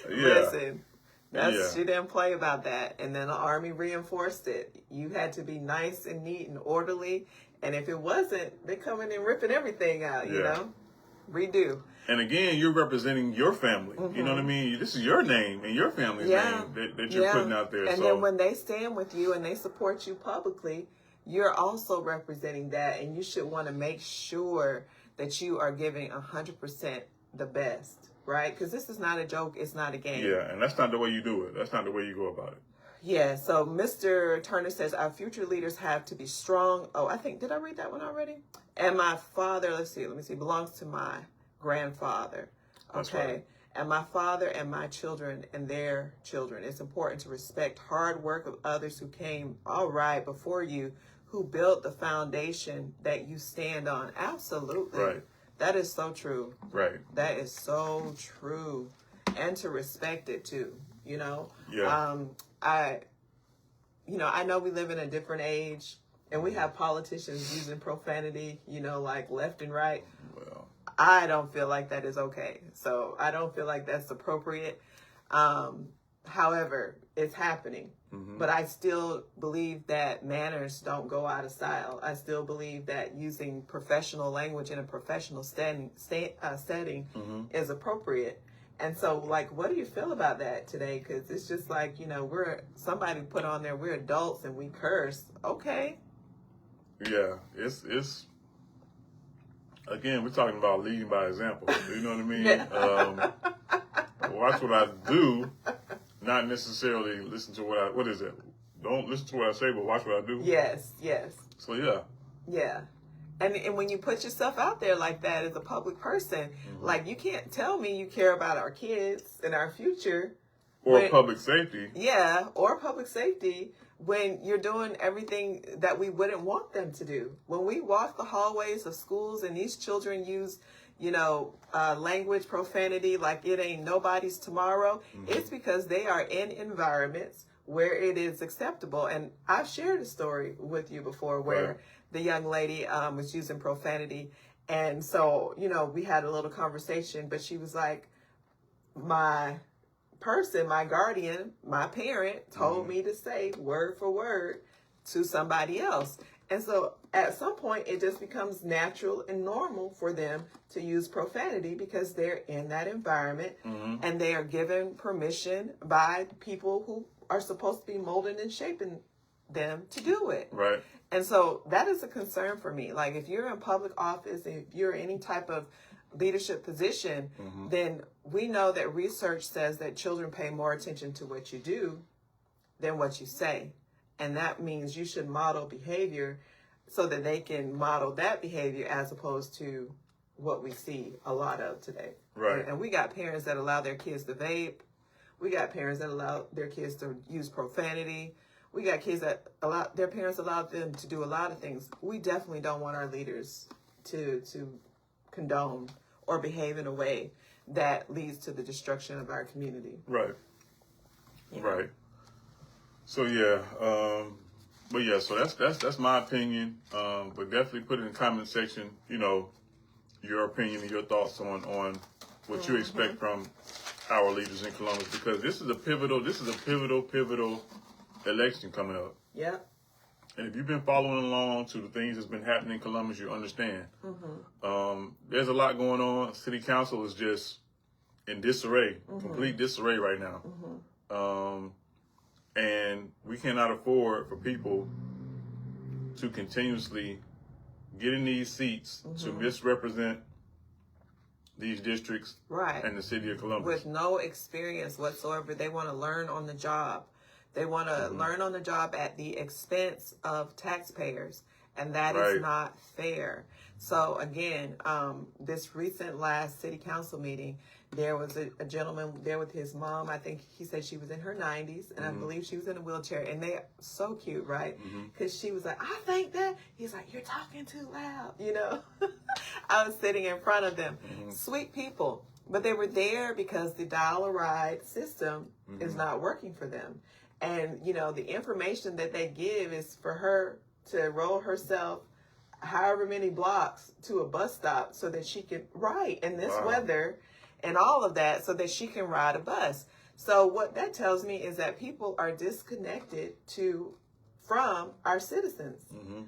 Listen, she didn't play about that. And then the Army reinforced it. You had to be nice and neat and orderly. And if it wasn't, they're coming and ripping everything out, you know? Redo. And again, you're representing your family. You know what I mean? This is your name and your family's name that you're putting out there. And then when they stand with you and they support you publicly, you're also representing that. And you should want to make sure that you are giving 100% the best, right? Because this is not a joke. It's not a game. Yeah, and that's not the way you do it. That's not the way you go about it. Yeah, so Mr. Turner says, our future leaders have to be strong. Oh, did I read that one already? And my father, let me see, belongs to my grandfather. That's Okay. right. And my father and my children and their children. It's important to respect hard work of others who came all right before you, who built the foundation that you stand on. Absolutely. Right. That is so true. Right. That is so true. And to respect it too, you know? Yeah. I know we live in a different age and we have politicians using profanity, like left and right. Well, I don't feel like that is okay. So I don't feel like that's appropriate. However, it's happening. mm-hmm. But I still believe that manners don't go out of style. I still believe that using professional language in a professional setting mm-hmm. is appropriate. And so, what do you feel about that today? Because it's just like, somebody put on there, we're adults and we curse. Okay. Yeah, it's again, we're talking about leading by example. You know what I mean? Yeah. Watch what I do, not necessarily listen to what is it? Don't listen to what I say, but watch what I do. Yes. So, yeah. Yeah. And when you put yourself out there like that as a public person, mm-hmm. you can't tell me you care about our kids and our future. Or public safety. Yeah, or public safety when you're doing everything that we wouldn't want them to do. When we walk the hallways of schools and these children use, language, profanity like it ain't nobody's tomorrow, mm-hmm. it's because they are in environments where it is acceptable. And I've shared a story with you before where right. the young lady was using profanity. And so, we had a little conversation, but she was like, my guardian, my parent told mm-hmm. me to say word for word to somebody else. And so at some point, it just becomes natural and normal for them to use profanity because they're in that environment mm-hmm. and they are given permission by people who are supposed to be molding and shaping them to do it. Right. And so that is a concern for me. Like if you're in public office, if you're any type of leadership position, mm-hmm. then we know that research says that children pay more attention to what you do than what you say. And that means you should model behavior so that they can model that behavior as opposed to what we see a lot of today. Right. And we got parents that allow their kids to vape. We got parents that allow their kids to use profanity. We got kids that their parents allow them to do a lot of things. We definitely don't want our leaders to condone or behave in a way that leads to the destruction of our community. Right. Yeah. Right. So but yeah, so that's my opinion. But definitely put it in the comment section, your opinion and your thoughts on what mm-hmm. you expect from our leaders in Columbus, because this is a pivotal election coming up. Yeah. And if you've been following along to the things that's been happening in Columbus, you understand. Mm-hmm. There's a lot going on. City Council is just in disarray, mm-hmm. complete disarray right now. Mm-hmm. And we cannot afford for people to continuously get in these seats mm-hmm. to misrepresent these districts right. and the city of Columbus. With no experience whatsoever. They want to learn on the job. They want to mm-hmm. learn on the job at the expense of taxpayers. And that right. is not fair. So again, this recent last city council meeting, there was a gentleman there with his mom. I think he said she was in her 90s, and mm-hmm. I believe she was in a wheelchair. And they're so cute, right? Because mm-hmm. she was like, I think that. He's like, you're talking too loud, I was sitting in front of them. mm-hmm. Sweet people. But they were there because the dial-a-ride system mm-hmm. is not working for them. And, the information that they give is for her to roll herself however many blocks to a bus stop so that she can ride in this wow. weather and all of that so that she can ride a bus. So what that tells me is that people are disconnected from our citizens mm-hmm.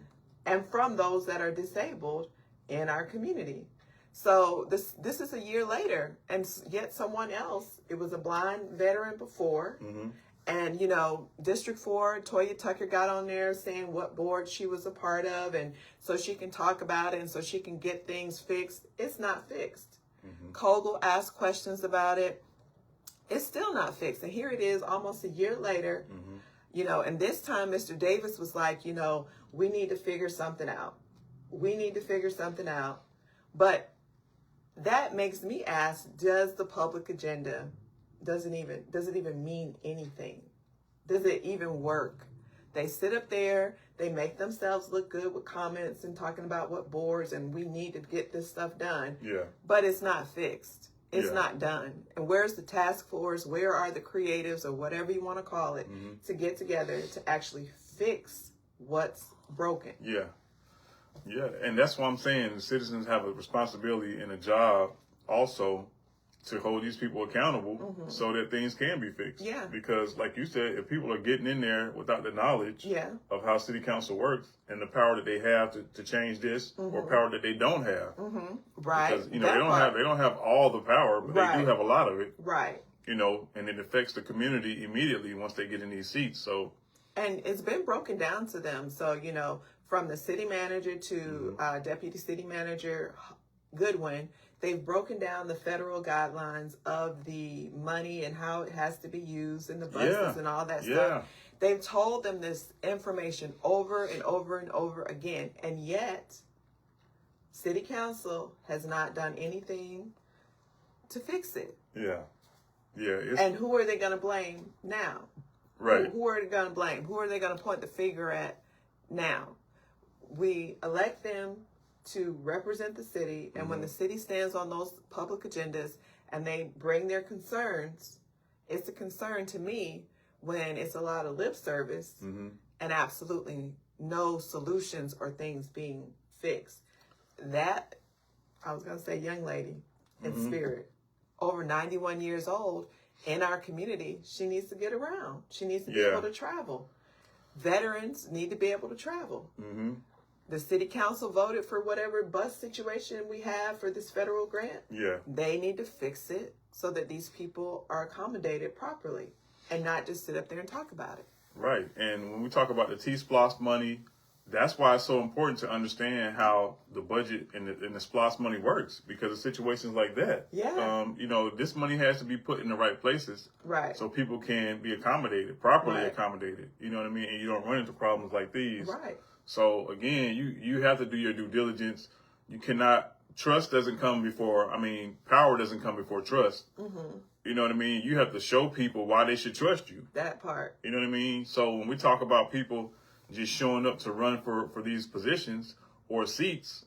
and from those that are disabled in our community. So this is a year later, and yet someone else, it was a blind veteran before, mm-hmm. And, you know, District 4, Toya Tucker got on there saying what board she was a part of, and so she can talk about it and so she can get things fixed. It's not fixed. Kogel asked questions about it. It's still not fixed. And here it is almost a year later, you know, and this time Mr. Davis was like, you know, we need to figure something out. We need to figure something out. But that makes me ask, does the public agenda, does it even mean anything? Does it even work? They sit up there, they make themselves look good with comments and talking about what boards and we need to get this stuff done. Yeah. But it's not fixed. It's not done. And where's the task force? Where are the creatives or whatever you want to call it to get together to actually fix what's broken? Yeah. Yeah. And that's why I'm saying the citizens have a responsibility and a job also to hold these people accountable so that things can be fixed. Yeah. Because like you said, if people are getting in there without the knowledge of how city council works and the power that they have to change this or power that they don't have. Right. Because, you know, they don't have all the power, but they do have a lot of it. Right. You know, and it affects the community immediately once they get in these seats. So, and it's been broken down to them. So, you know, from the city manager to deputy city manager Goodwin, they've broken down the federal guidelines of the money and how it has to be used and the buses and all that stuff. They've told them this information over and over and over again. And yet, city council has not done anything to fix it. Yeah. Yeah. And who are they going to blame now? Right. Who are they going to blame? Who are they going to point the finger at now? We elect them to represent the city, and when the city stands on those public agendas and they bring their concerns, it's a concern to me when it's a lot of lip service and absolutely no solutions or things being fixed. That, I was going to say young lady in spirit, over 91 years old, in our community, she needs to get around. She needs to be able to travel. Veterans need to be able to travel. The city council voted for whatever bus situation we have for this federal grant. Yeah. They need to fix it so that these people are accommodated properly and not just sit up there and talk about it. Right. And when we talk about the T-SPLOS money, that's why it's so important to understand how the budget and the SPLOS money works, because of situations like that. Yeah. You know, this money has to be put in the right places. Right. So people can be accommodated, properly accommodated. You know what I mean? And you don't run into problems like these. Right. So again, you have to do your due diligence. You cannot, trust doesn't come before, power doesn't come before trust. You know what I mean? You have to show people why they should trust you. That part. You know what I mean? So when we talk about people just showing up to run for these positions or seats,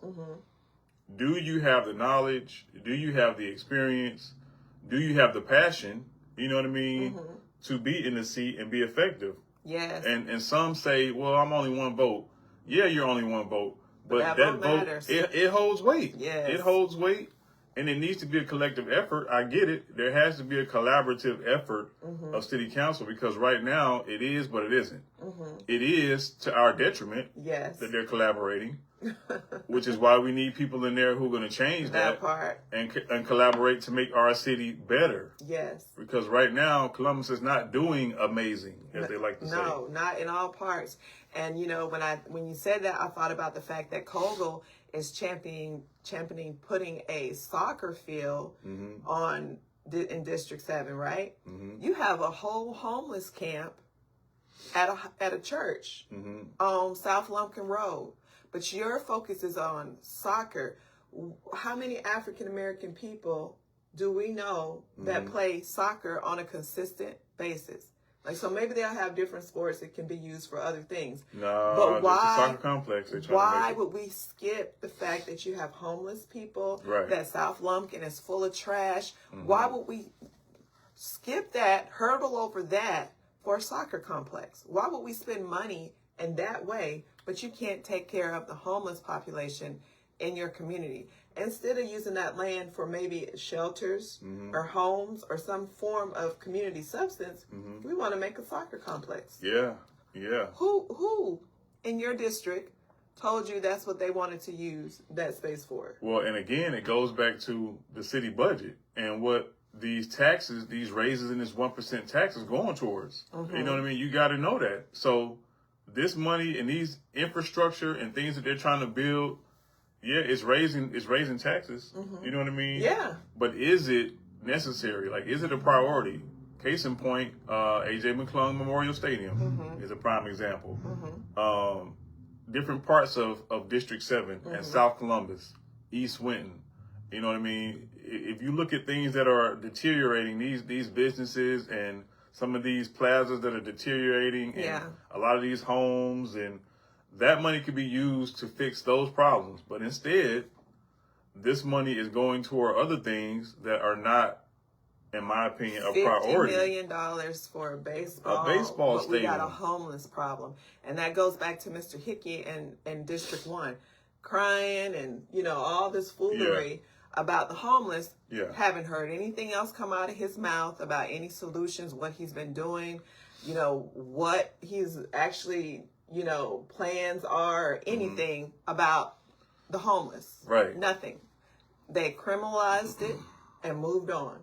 do you have the knowledge? Do you have the experience? Do you have the passion? You know what I mean? To be in the seat and be effective. Yes. And some say, well, I'm only one vote. Yeah, you're only one vote, but that vote matters. It holds weight. Yes. It holds weight, and it needs to be a collective effort. I get it. There has to be a collaborative effort of city council, because right now it is, but it isn't. It is to our detriment that they're collaborating, which is why we need people in there who are going to change that part and collaborate to make our city better. Yes. Because right now Columbus is not doing amazing, as they like to say. No, not in all parts. And you know, when you said that, I thought about the fact that Kogel is championing putting a soccer field in District 7, right? You have a whole homeless camp at a church on South Lumpkin Road, but your focus is on soccer. How many African American people do we know that play soccer on a consistent basis? Like, so maybe they'll have different sports that can be used for other things. No, but why? It's a soccer complex. Why would we skip the fact that you have homeless people? Right. That South Lumpkin is full of trash. Why would we skip that, hurdle over that for a soccer complex? Why would we spend money in that way, but you can't take care of the homeless population in your community? Instead of using that land for maybe shelters or homes or some form of community substance, we want to make a soccer complex. Yeah, yeah. Who in your district told you that's what they wanted to use that space for? Well, and again, it goes back to the city budget and what these taxes, these raises in this 1% tax is going towards. You know what I mean? You got to know that. So this money and these infrastructure and things that they're trying to build, yeah, it's raising taxes. You know what I mean? Yeah. But is it necessary? Like, is it a priority? Case in point, A.J. McClung Memorial Stadium is a prime example. Different parts of District 7 and South Columbus, East Winton. You know what I mean? If you look at things that are deteriorating, these businesses and some of these plazas that are deteriorating, and a lot of these homes, and that money could be used to fix those problems. But instead, this money is going toward other things that are not, in my opinion, a priority. $50 million for a baseball stadium. We got a homeless problem. And that goes back to Mr. Hickey in District 1, crying and, all this foolery about the homeless. Haven't heard anything else come out of his mouth about any solutions, what he's been doing, what he's actually, plans are, or anything about the homeless. Right. Nothing. They criminalized it and moved on.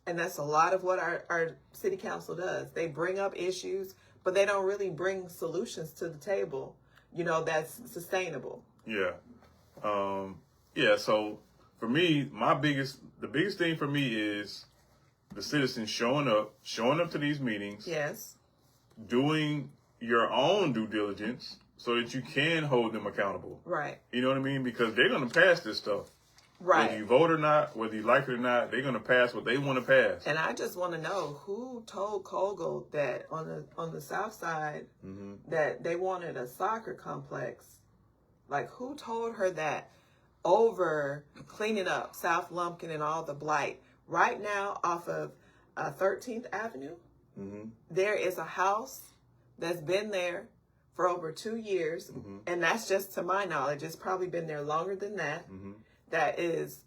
And that's a lot of what our city council does. They bring up issues, but they don't really bring solutions to the table, that's sustainable. Yeah. So for me, the biggest thing for me is the citizens showing up to these meetings. Yes. Doing your own due diligence so that you can hold them accountable. Right. You know what I mean? Because they're going to pass this stuff. Right. Whether you vote or not, whether you like it or not, they're going to pass what they want to pass. And I just want to know who told Kogel that on the south side that they wanted a soccer complex. Like, who told her that over cleaning up South Lumpkin and all the blight? Right now, off of 13th Avenue, there is a house that's been there for over 2 years. And that's just to my knowledge. It's probably been there longer than that. That is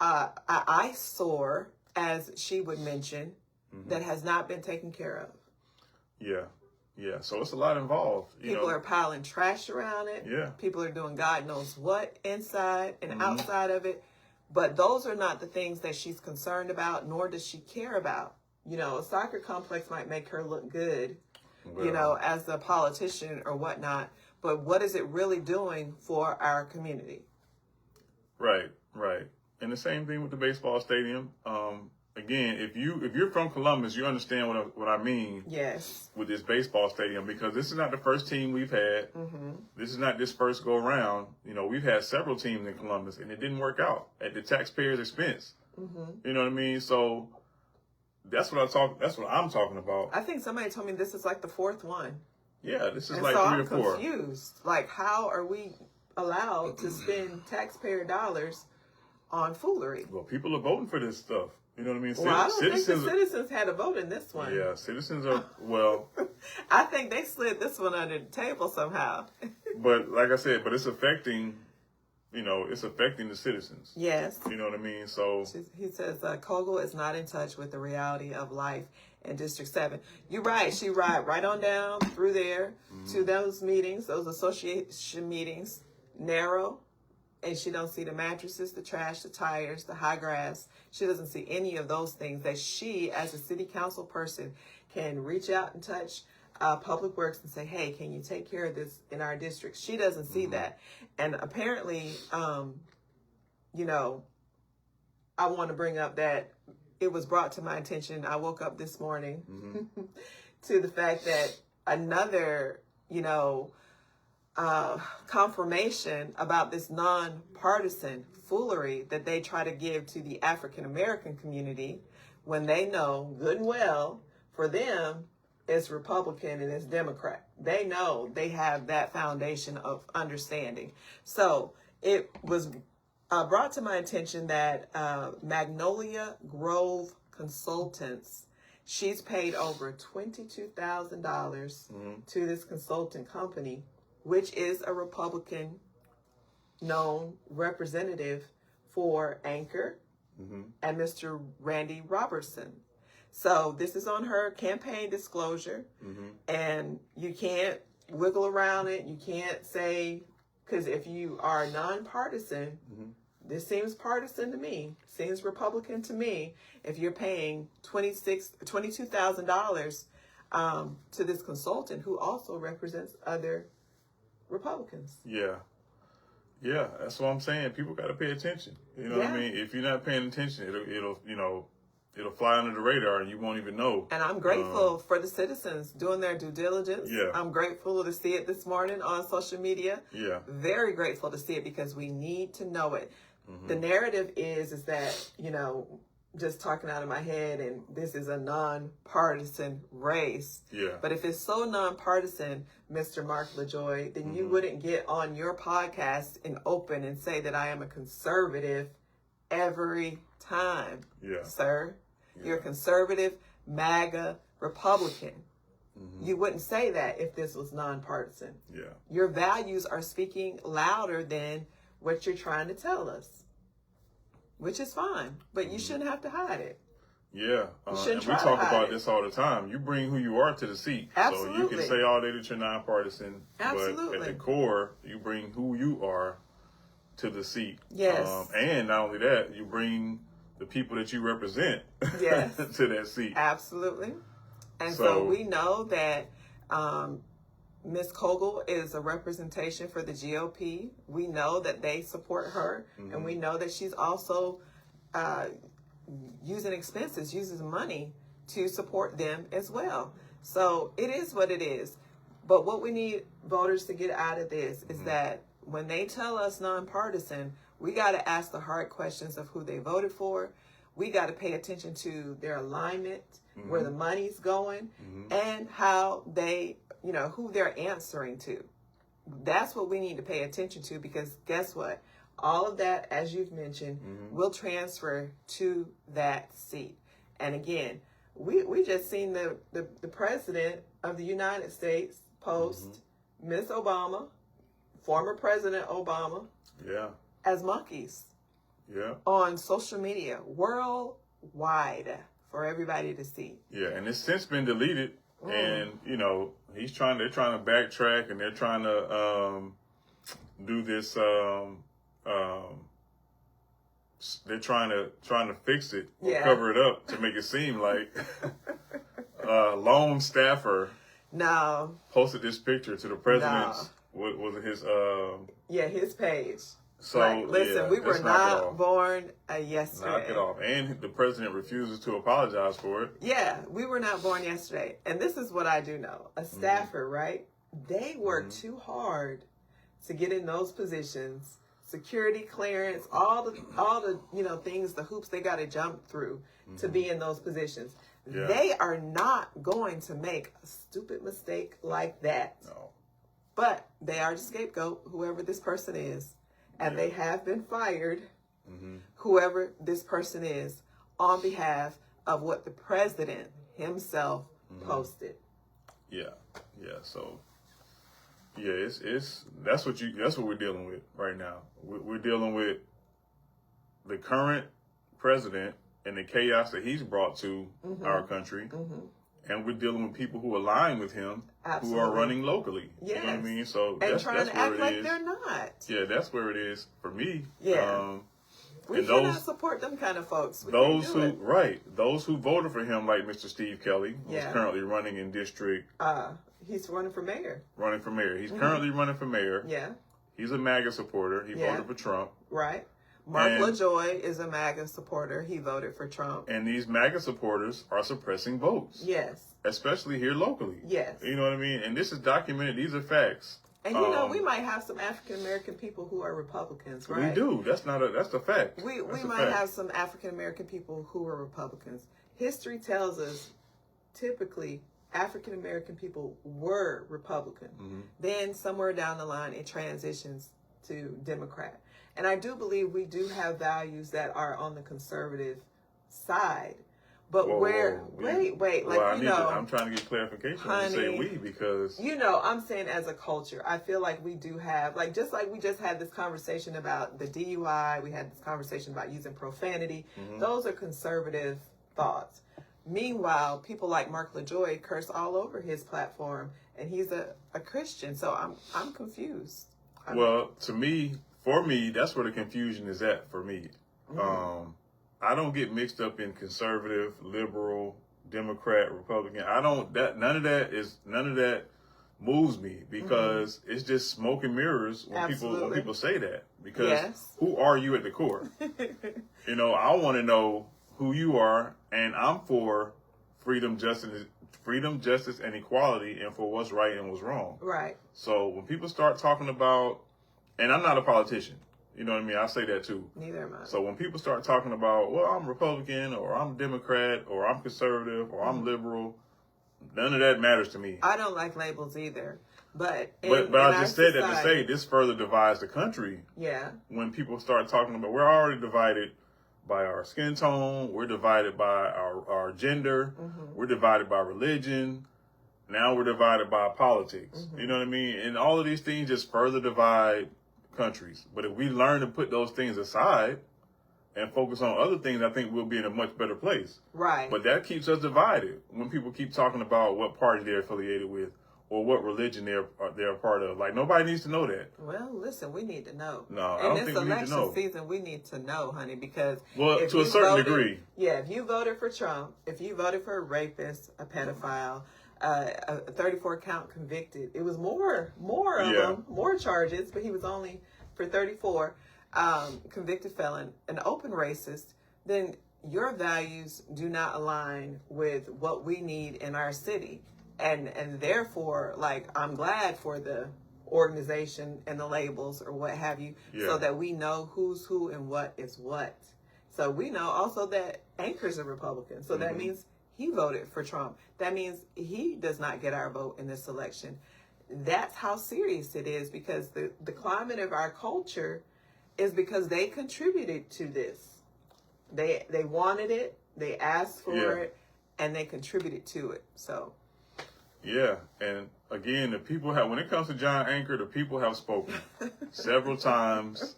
an eyesore, as she would mention, that has not been taken care of. Yeah. So it's a lot involved. People are piling trash around it. Yeah. People are doing God knows what inside and outside of it. But those are not the things that she's concerned about, nor does she care about. A soccer complex might make her look good, as a politician or whatnot. But what is it really doing for our community? Right. And the same thing with the baseball stadium. Again, if you're from Columbus, you understand what I mean. Yes. With this baseball stadium, because this is not the first team we've had. This is not this first go around. We've had several teams in Columbus, and it didn't work out at the taxpayers' expense. You know what I mean? So that's what I'm talking about. I think somebody told me this is like the fourth one. Yeah, this is and like so 3 I'm or 4. Confused. Like, how are we allowed to spend taxpayer dollars on foolery? Well, people are voting for this stuff. You know what I mean? Well, I don't think the citizens had a vote in this one. Yeah, citizens are, well... I think they slid this one under the table somehow. But like I said, it's affecting, it's affecting the citizens. Yes. You know what I mean? So... He says, Kogel is not in touch with the reality of life in District 7. You're right. She ride right on down through there to those meetings, those association meetings, narrow, and she don't see the mattresses, the trash, the tires, the high grass. She doesn't see any of those things that she, as a city council person, can reach out and touch Public Works and say, hey, can you take care of this in our district? She doesn't see that. And apparently, I want to bring up that it was brought to my attention. I woke up this morning to the fact that another, confirmation about this nonpartisan foolery that they try to give to the African American community, when they know good and well for them it's Republican and it's Democrat. They know they have that foundation of understanding. So it was brought to my attention that Magnolia Grove Consultants, she's paid over $22,000 to this consultant company, which is a Republican known representative for Anchor and Mr. Randy Robertson. So this is on her campaign disclosure, and you can't wiggle around it. You can't say, because if you are nonpartisan, this seems partisan to me, seems Republican to me, if you're paying $22,000 to this consultant who also represents other Republicans. Yeah. Yeah, that's what I'm saying. People got to pay attention. You know what I mean? If you're not paying attention, it'll fly under the radar and you won't even know. And I'm grateful for the citizens doing their due diligence. Yeah. I'm grateful to see it this morning on social media. Yeah. Very grateful to see it because we need to know it. Mm-hmm. The narrative is that, just talking out of my head, and this is a nonpartisan race. Yeah. But if it's so nonpartisan, Mr. Mark LaJoy, then you wouldn't get on your podcast and open and say that I am a conservative every time. Yeah. Sir, Yeah. you're a conservative, MAGA, Republican. You wouldn't say that if this was nonpartisan. Yeah. Your values are speaking louder than what you're trying to tell us, which is fine, but you shouldn't have to hide it. Yeah, and we try to talk hide about it. this all the time. You bring who you are to the seat. Absolutely. So you can say all day that you're nonpartisan, Absolutely. but at the core, you bring who you are to the seat. Yes. And not only that, you bring the people that you represent Yes. to that seat. Absolutely. And so So we know that Ms. Kogel is a representation for the GOP. We know that they support her, and we know that she's also using expenses, uses money to support them as well. So it is what it is. But what we need voters to get out of this is that when they tell us nonpartisan, we got to ask the hard questions of who they voted for. We got to pay attention to their alignment, where the money's going, and how they, who they're answering to. That's what we need to pay attention to, because guess what? All of that, as you've mentioned, will transfer to that seat. And again, we just seen the president of the United States post Miss Obama, former President Obama, as monkeys on social media worldwide for everybody to see. Yeah, and it's since been deleted, and they're trying to backtrack, and they're trying to do this. They're trying to fix it or cover it up to make it seem like lone staffer posted this picture to the president's what was it, his his page. So right. Listen, we were not born yesterday. Knock it off. And the president refuses to apologize for it. Yeah, we were not born yesterday. And this is what I do know. A staffer, right? They work too hard to get in those positions. Security clearance, all the things, the hoops they got to jump through to be in those positions. Yeah. They are not going to make a stupid mistake like that. No. But they are the scapegoat, whoever this person is. And they have been fired, whoever this person is, on behalf of what the president himself posted. Yeah. So, that's what we're dealing with right now. We're dealing with the current president and the chaos that he's brought to our country. And we're dealing with people who align with him, who are running locally. Yes. You know what I mean? So and trying to act like they're not. Yeah, that's where it is for me. Yeah. We cannot support them kind of folks. Those who voted for him, like Mr. Steve Kelly, who's currently running in district. He's running for mayor. He's currently running for mayor. Yeah. He's a MAGA supporter. He voted for Trump. Right. Mark LaJoy is a MAGA supporter. He voted for Trump. And these MAGA supporters are suppressing votes. Yes. Especially here locally. Yes. You know what I mean? And this is documented. These are facts. And we might have some African American people who are Republicans, right? We do. That's the fact. We might have some African American people who are Republicans. History tells us typically African American people were Republican. Then somewhere down the line it transitions to Democrat. And I do believe we do have values that are on the conservative side. But I'm trying to get clarification when you say we, because I'm saying as a culture, I feel like we do have, just like we just had this conversation about the DUI, we had this conversation about using profanity. Those are conservative thoughts. Meanwhile, people like Mark LaJoy curse all over his platform, and he's a Christian. So I'm confused. Well, to me, for me, that's where the confusion is at for me. Mm-hmm. I don't get mixed up in conservative, liberal, Democrat, Republican. None of that moves me, because it's just smoke and mirrors when people say that. Because who are you at the core? I want to know who you are, and I'm for freedom, justice, and equality, and for what's right and what's wrong. Right. So when people start talking about, and I'm not a politician, you know what I mean? I say that too. Neither am I. So when people start talking about, well, I'm Republican, or I'm Democrat, or I'm conservative, or I'm liberal, none of that matters to me. I don't like labels either. But I just said that to say this further divides the country. Yeah. When people start talking about, we're already divided by our skin tone, we're divided by our gender, we're divided by religion, now we're divided by politics. You know what I mean? And all of these things just further divide countries. But if we learn to put those things aside and focus on other things, I think we'll be in a much better place. Right. But that keeps us divided when people keep talking about what party they're affiliated with or what religion they're a part of. Like, nobody needs to know that. Well, listen, we need to know. No, I don't think we need to know. In this election season, we need to know, honey, because... Well, to a certain degree. Yeah, if you voted for Trump, if you voted for a rapist, a pedophile, a 34-count convicted, it was more of them, more charges, but he was only for 34, convicted felon, an open racist, then your values do not align with what we need in our city. And therefore, like, I'm glad for the organization and the labels or what have you, so that we know who's who and what is what. So we know also that Anchor's a Republican. So that means he voted for Trump. That means he does not get our vote in this election. That's how serious it is, because the climate of our culture is because they contributed to this. They wanted it, they asked for it, and they contributed to it. So... Yeah, and again, when it comes to John Anchor, the people have spoken several times.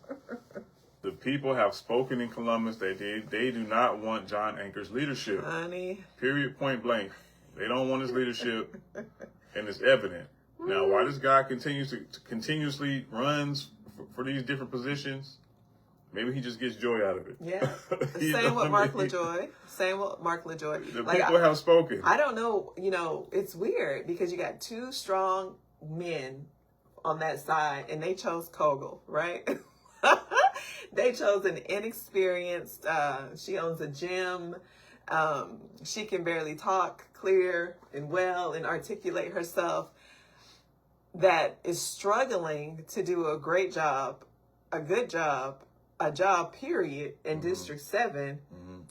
The people have spoken in Columbus that they do not want John Anchor's leadership. Honey. Period, point blank. They don't want his leadership, and it's evident. Now, why this guy continuously runs for these different positions, maybe he just gets joy out of it. Yeah. Same with Mark LaJoy. The people have spoken. I don't know, it's weird because you got two strong men on that side and they chose Kogel, right? They chose an inexperienced, she owns a gym. She can barely talk clear and well and articulate herself, that is struggling to do a great job, a good job, a job, period, in District 7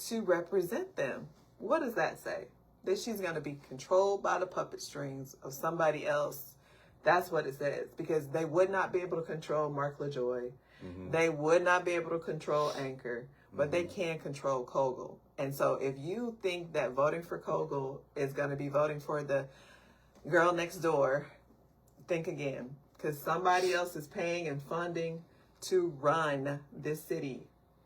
to represent them. What does that say? That she's going to be controlled by the puppet strings of somebody else. That's what it says. Because they would not be able to control Mark LaJoy. They would not be able to control Anchor. But they can control Kogel. And so if you think that voting for Kogel is going to be voting for the girl next door, think again. Because somebody else is paying and funding to run this city,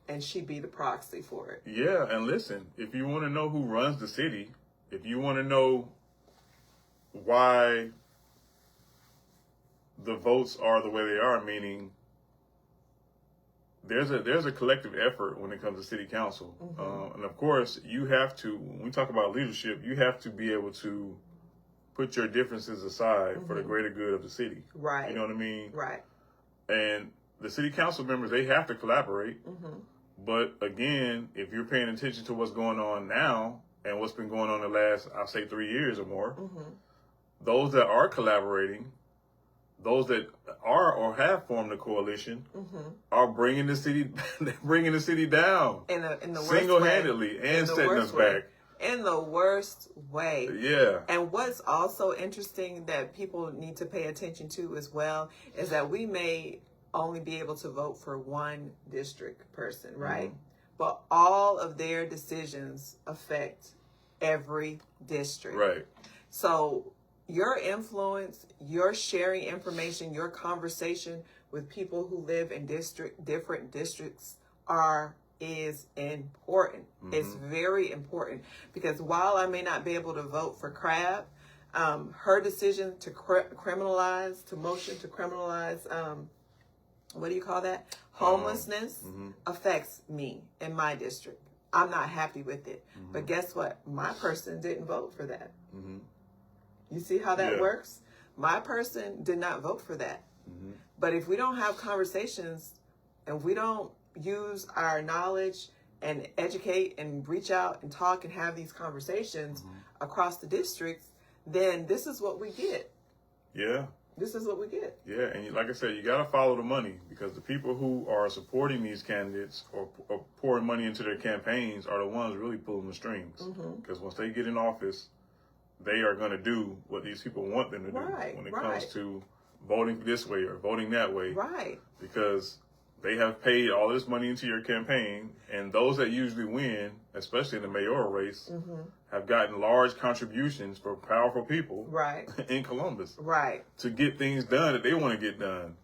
and she be the proxy for it. Yeah, and listen, if you want to know who runs the city, if you want to know why the votes are the way they are, meaning there's a collective effort when it comes to city council. And of course, you have to, when we talk about leadership, you have to be able to put your differences aside for the greater good of the city. Right. You know what I mean? Right. And the city council members, they have to collaborate. But again, if you're paying attention to what's going on now and what's been going on the last, I'll say 3 years or more, those that are collaborating, those that are or have formed a coalition, are bringing the city, down in the single-handedly and setting us back. In the worst way. Yeah. And what's also interesting that people need to pay attention to as well is that we may only be able to vote for one district person, right? But all of their decisions affect every district. Right. So your influence, your sharing information, your conversation with people who live in different districts is important. It's very important, because while I may not be able to vote for Crab, her decision to motion to criminalize what do you call that? Homelessness affects me in my district. I'm not happy with it. But guess what? My person didn't vote for that. You see how that works? My person did not vote for that. But if we don't have conversations and we don't use our knowledge and educate and reach out and talk and have these conversations across the districts, then this is what we get. Yeah. This is what we get. Yeah, and like I said, you got to follow the money, because the people who are supporting these candidates or pouring money into their campaigns are the ones really pulling the strings. Because once they get in office, they are going to do what these people want them to do when it comes to voting this way or voting that way. Right. Because they have paid all this money into your campaign, and those that usually win, especially in the mayoral race, have gotten large contributions from powerful people in Columbus to get things done that they want to get done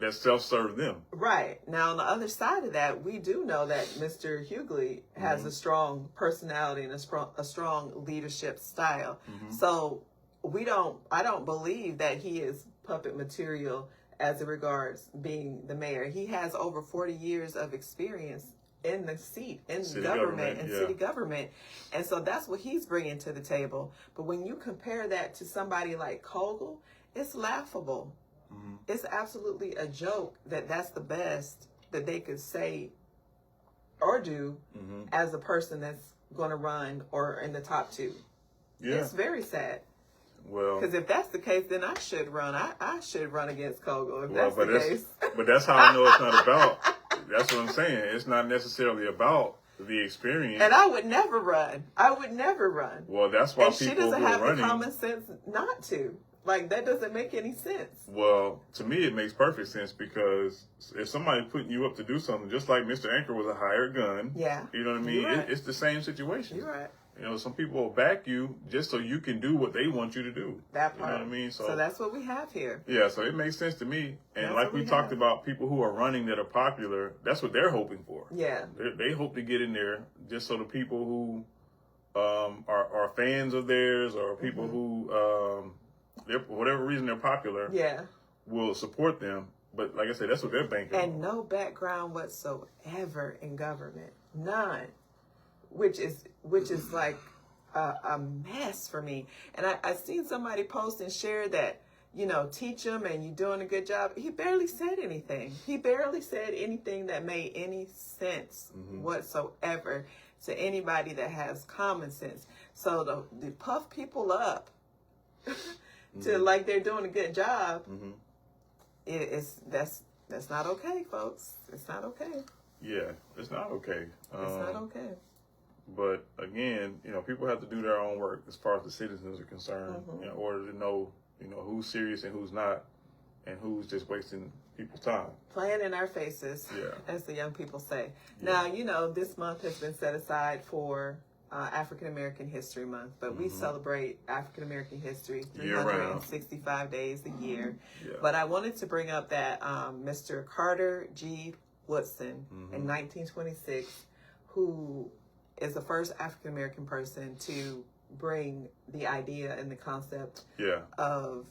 that self-serve them. Right. Now, on the other side of that, we do know that Mr. Hughley has a strong personality and a strong leadership style. So I don't believe that he is puppet material as it regards being the mayor. He has over 40 years of experience in the seat, in city government, city government. And so that's what he's bringing to the table. But when you compare that to somebody like Kogel, it's laughable. It's absolutely a joke that that's the best that they could say or do as a person that's going to run or in the top two. It's very sad. Well, because if that's the case, then I should run. I should run against Kogel if that's the case. But that's how I know it's not about. That's what I'm saying. It's not necessarily about the experience. And I would never run. I would never run. Well, that's why and people she doesn't who are have running, the common sense not to. Like, that doesn't make any sense. Well, to me, it makes perfect sense, because if somebody's putting you up to do something, just like Mr. Anchor was a hired gun, you know what I mean? It's the same situation. You're right. You know, some people will back you just so you can do what they want you to do. That part. You know what I mean? So that's what we have here. Yeah, so it makes sense to me. And that's like we talked about, people who are running that are popular, that's what they're hoping for. Yeah. They hope to get in there just so the people who are fans of theirs, or people who, for whatever reason they're popular, will support them. But like I said, that's what they're banking on. And no background whatsoever in government. None. Which is like a mess for me. And I seen somebody post and share that, you know, teach them and you're doing a good job. He barely said anything. He barely said anything that made any sense whatsoever to anybody that has common sense. So to puff people up to like they're doing a good job, that's not okay, folks. It's not okay. Yeah, it's not okay. It's not okay. But again, you know, people have to do their own work as far as the citizens are concerned in order to know, you know, who's serious and who's not, and who's just wasting people's time. Playing in our faces, as the young people say. Now, you know, this month has been set aside for African American History Month, but we celebrate African American history 365 days a year. But I wanted to bring up that Mr. Carter G. Woodson in 1926, who is the first African American person to bring the idea and the concept of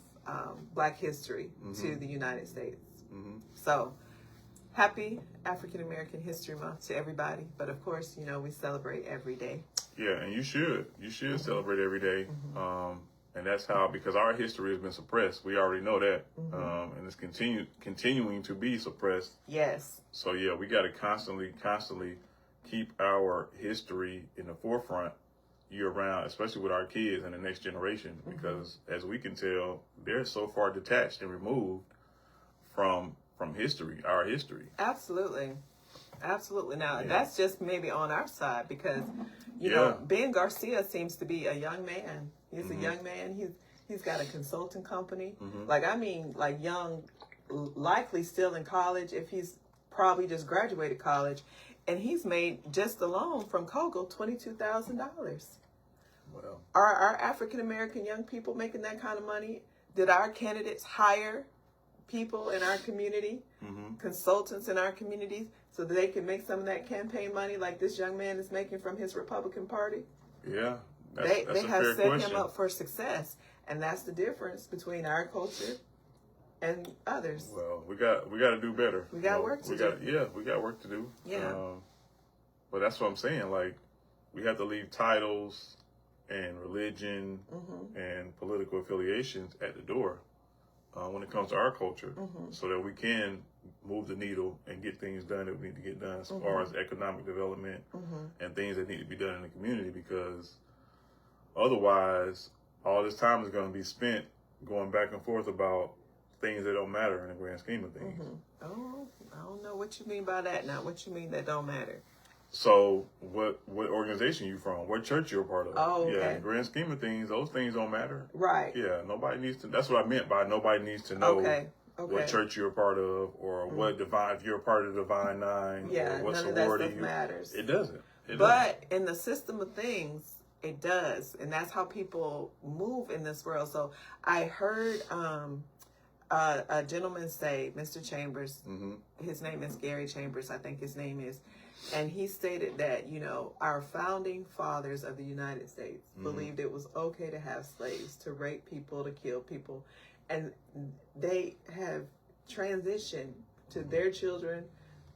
Black history to the United States. So, happy African American History Month to everybody. But of course, you know, we celebrate every day. Yeah, and you should celebrate every day. And that's how, because our history has been suppressed. We already know that. And it's continuing to be suppressed. Yes. So yeah, we got to constantly keep our history in the forefront year round, especially with our kids and the next generation, because as we can tell, they're so far detached and removed from history, our history. Absolutely. Now, that's just maybe on our side, because, you know, Ben Garcia seems to be a young man. He's a young man. He's got a consulting company. Like young, likely still in college, if he's probably just graduated college. And he's made, just alone from Kogel, $22,000. Well, Are our African American young people making that kind of money? Did our candidates hire people in our community, consultants in our communities, so that they can make some of that campaign money like this young man is making from his Republican Party? Yeah, they have set him up for success. And that's the difference between our culture and others. Well, we got to do better. We got work to do. We got work to do. Yeah. But that's what I'm saying. Like, we have to leave titles and religion and political affiliations at the door when it comes to our culture, so that we can move the needle and get things done that we need to get done as far as economic development and things that need to be done in the community, because otherwise all this time is going to be spent going back and forth about things that don't matter in the grand scheme of things. Oh, I don't know what you mean by that now. What you mean that don't matter? So what organization you from? What church you're a part of? Oh, okay. Yeah, in the grand scheme of things, those things don't matter. Right. Yeah, nobody needs to. That's what I meant by nobody needs to know what church you're a part of, or what divine, if you're a part of the Divine Nine, Yeah, or what none of sorority that stuff matters. It doesn't. But in the system of things, it does, and that's how people move in this world. So I heard a gentleman say, Mr. Chambers, his name is Gary Chambers, I think his name is, and he stated that, you know, our founding fathers of the United States believed it was okay to have slaves, to rape people, to kill people, and they have transitioned to their children,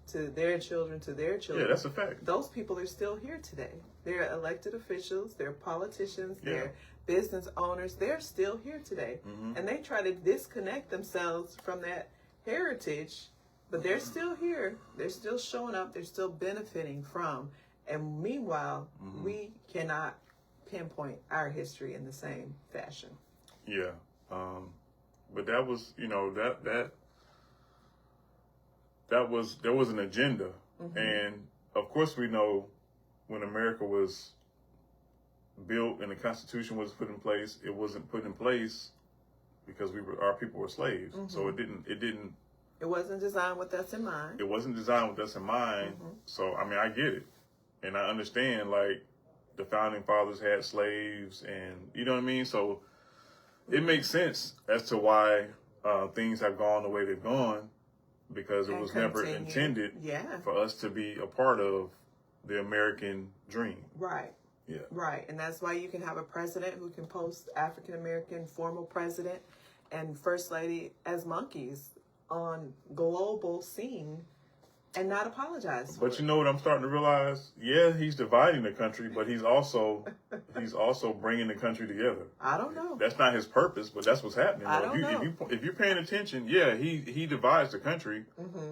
to their children, to their children. Yeah, that's a fact. Those people are still here today. They're elected officials, they're politicians, they're business owners. They're still here today. And they try to disconnect themselves from that heritage, but they're still here. They're still showing up. They're still benefiting from. And meanwhile, we cannot pinpoint our history in the same fashion. Yeah. But that was, you know, there was an agenda. And of course we know when America was built and the Constitution was put in place, it wasn't put in place because our people were slaves. So it wasn't designed with us in mind. It wasn't designed with us in mind. So, I mean, I get it. And I understand, like, the founding fathers had slaves and, you know what I mean? So it makes sense as to why things have gone the way they've gone, because it was never intended for us to be a part of the American dream. Right. Yeah. Right. And that's why you can have a president who can post African-American former president and first lady as monkeys on global scene and not apologize for But you know what I'm starting to realize? Yeah, he's dividing the country, but he's also bringing the country together. I don't know. That's not his purpose, but that's what's happening. I don't know. If you're paying attention, yeah, he divides the country,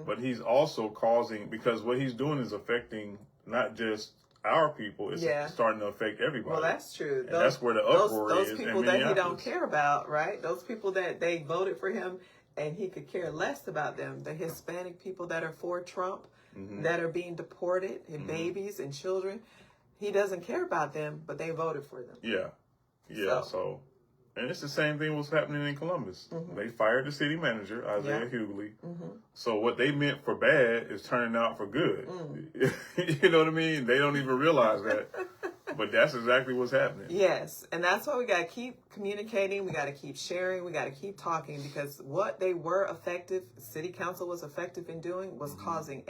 but he's also causing, because what he's doing is affecting not just our people, it's starting to affect everybody. Well, that's true. And that's where the uproar is. Those people that he don't care about, right? Those people that they voted for him and he could care less about them. The Hispanic people that are for Trump, that are being deported, and babies and children, he doesn't care about them, but they voted for them. Yeah. So and it's the same thing was happening in Columbus. They fired the city manager, Isaiah Hughley. So what they meant for bad is turning out for good. You know what I mean? They don't even realize that. But that's exactly what's happening. Yes. And that's why we got to keep communicating. We got to keep sharing. We got to keep talking, because what they were effective, city council was effective in doing, was causing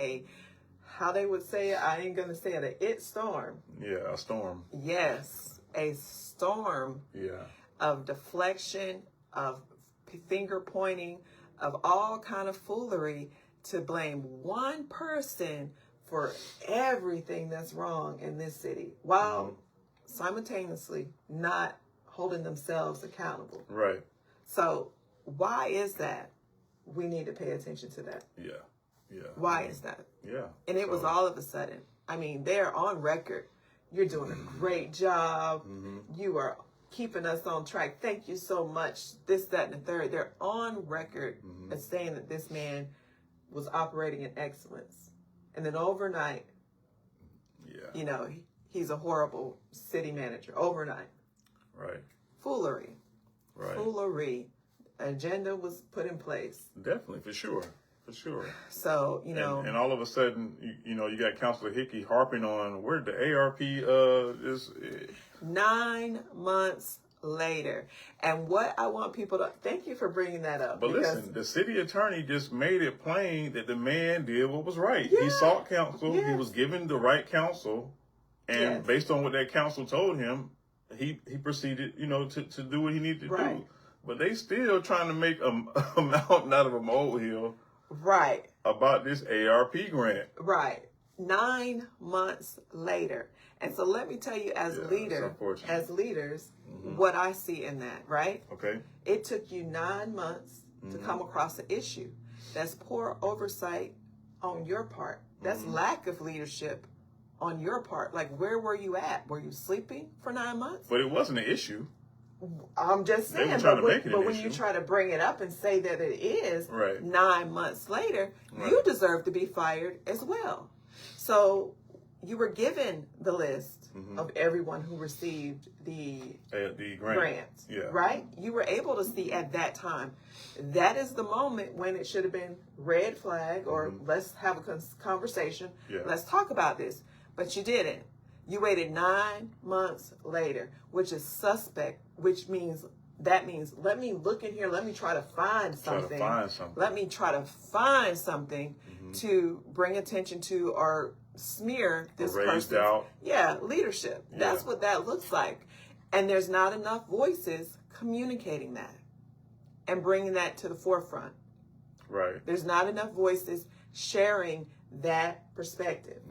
how they would say it, I ain't going to say it, it storm. Yeah, a storm. Yes, a storm. Yeah. Of deflection, of finger pointing, of all kind of foolery to blame one person for everything that's wrong in this city, while simultaneously not holding themselves accountable. Right. So why is that? We need to pay attention to that. Yeah. Why is that? Yeah. And it was all of a sudden. I mean, they're on record. You're doing a great job. You are keeping us on track. Thank you so much. This, that, and the third. They're on record as saying that this man was operating in excellence. And then overnight, you know, he's a horrible city manager. Overnight. Right. Foolery. Right. Foolery. Agenda was put in place. Definitely, for sure. For sure. So, you know. And all of a sudden, you know, you got Councilor Hickey harping on where the ARP is. 9 months later. And what I want people to, thank you for bringing that up. But listen, the city attorney just made it plain that the man did what was right. Yeah. He sought counsel. He was given the right counsel. And based on what that counsel told him, he proceeded, you know, to do what he needed to do. But they still trying to make a mountain out of a molehill. Right. About this ARP grant. Right. 9 months later. And so let me tell you, as leaders, mm-hmm. what I see in that, right? Okay. It took you 9 months mm-hmm. to come across an issue. That's poor oversight on your part. That's mm-hmm. lack of leadership on your part. Like, where were you at? Were you sleeping for 9 months? But it wasn't an issue. I'm just saying, but when you try to bring it up and say that it is, right. 9 months later, right. you deserve to be fired as well. So you were given the list mm-hmm. of everyone who received the grant, right? You were able to see at that time. That is the moment when it should have been red flag or mm-hmm. let's have a conversation. Yeah. Let's talk about this. But you didn't. You waited 9 months later, which is suspect, which means let me look in here. Let me try to find something. Let me try to find something mm-hmm. to bring attention to or smear this person's leadership. Yeah. That's what that looks like. And there's not enough voices communicating that and bringing that to the forefront. Right. There's not enough voices sharing that perspective.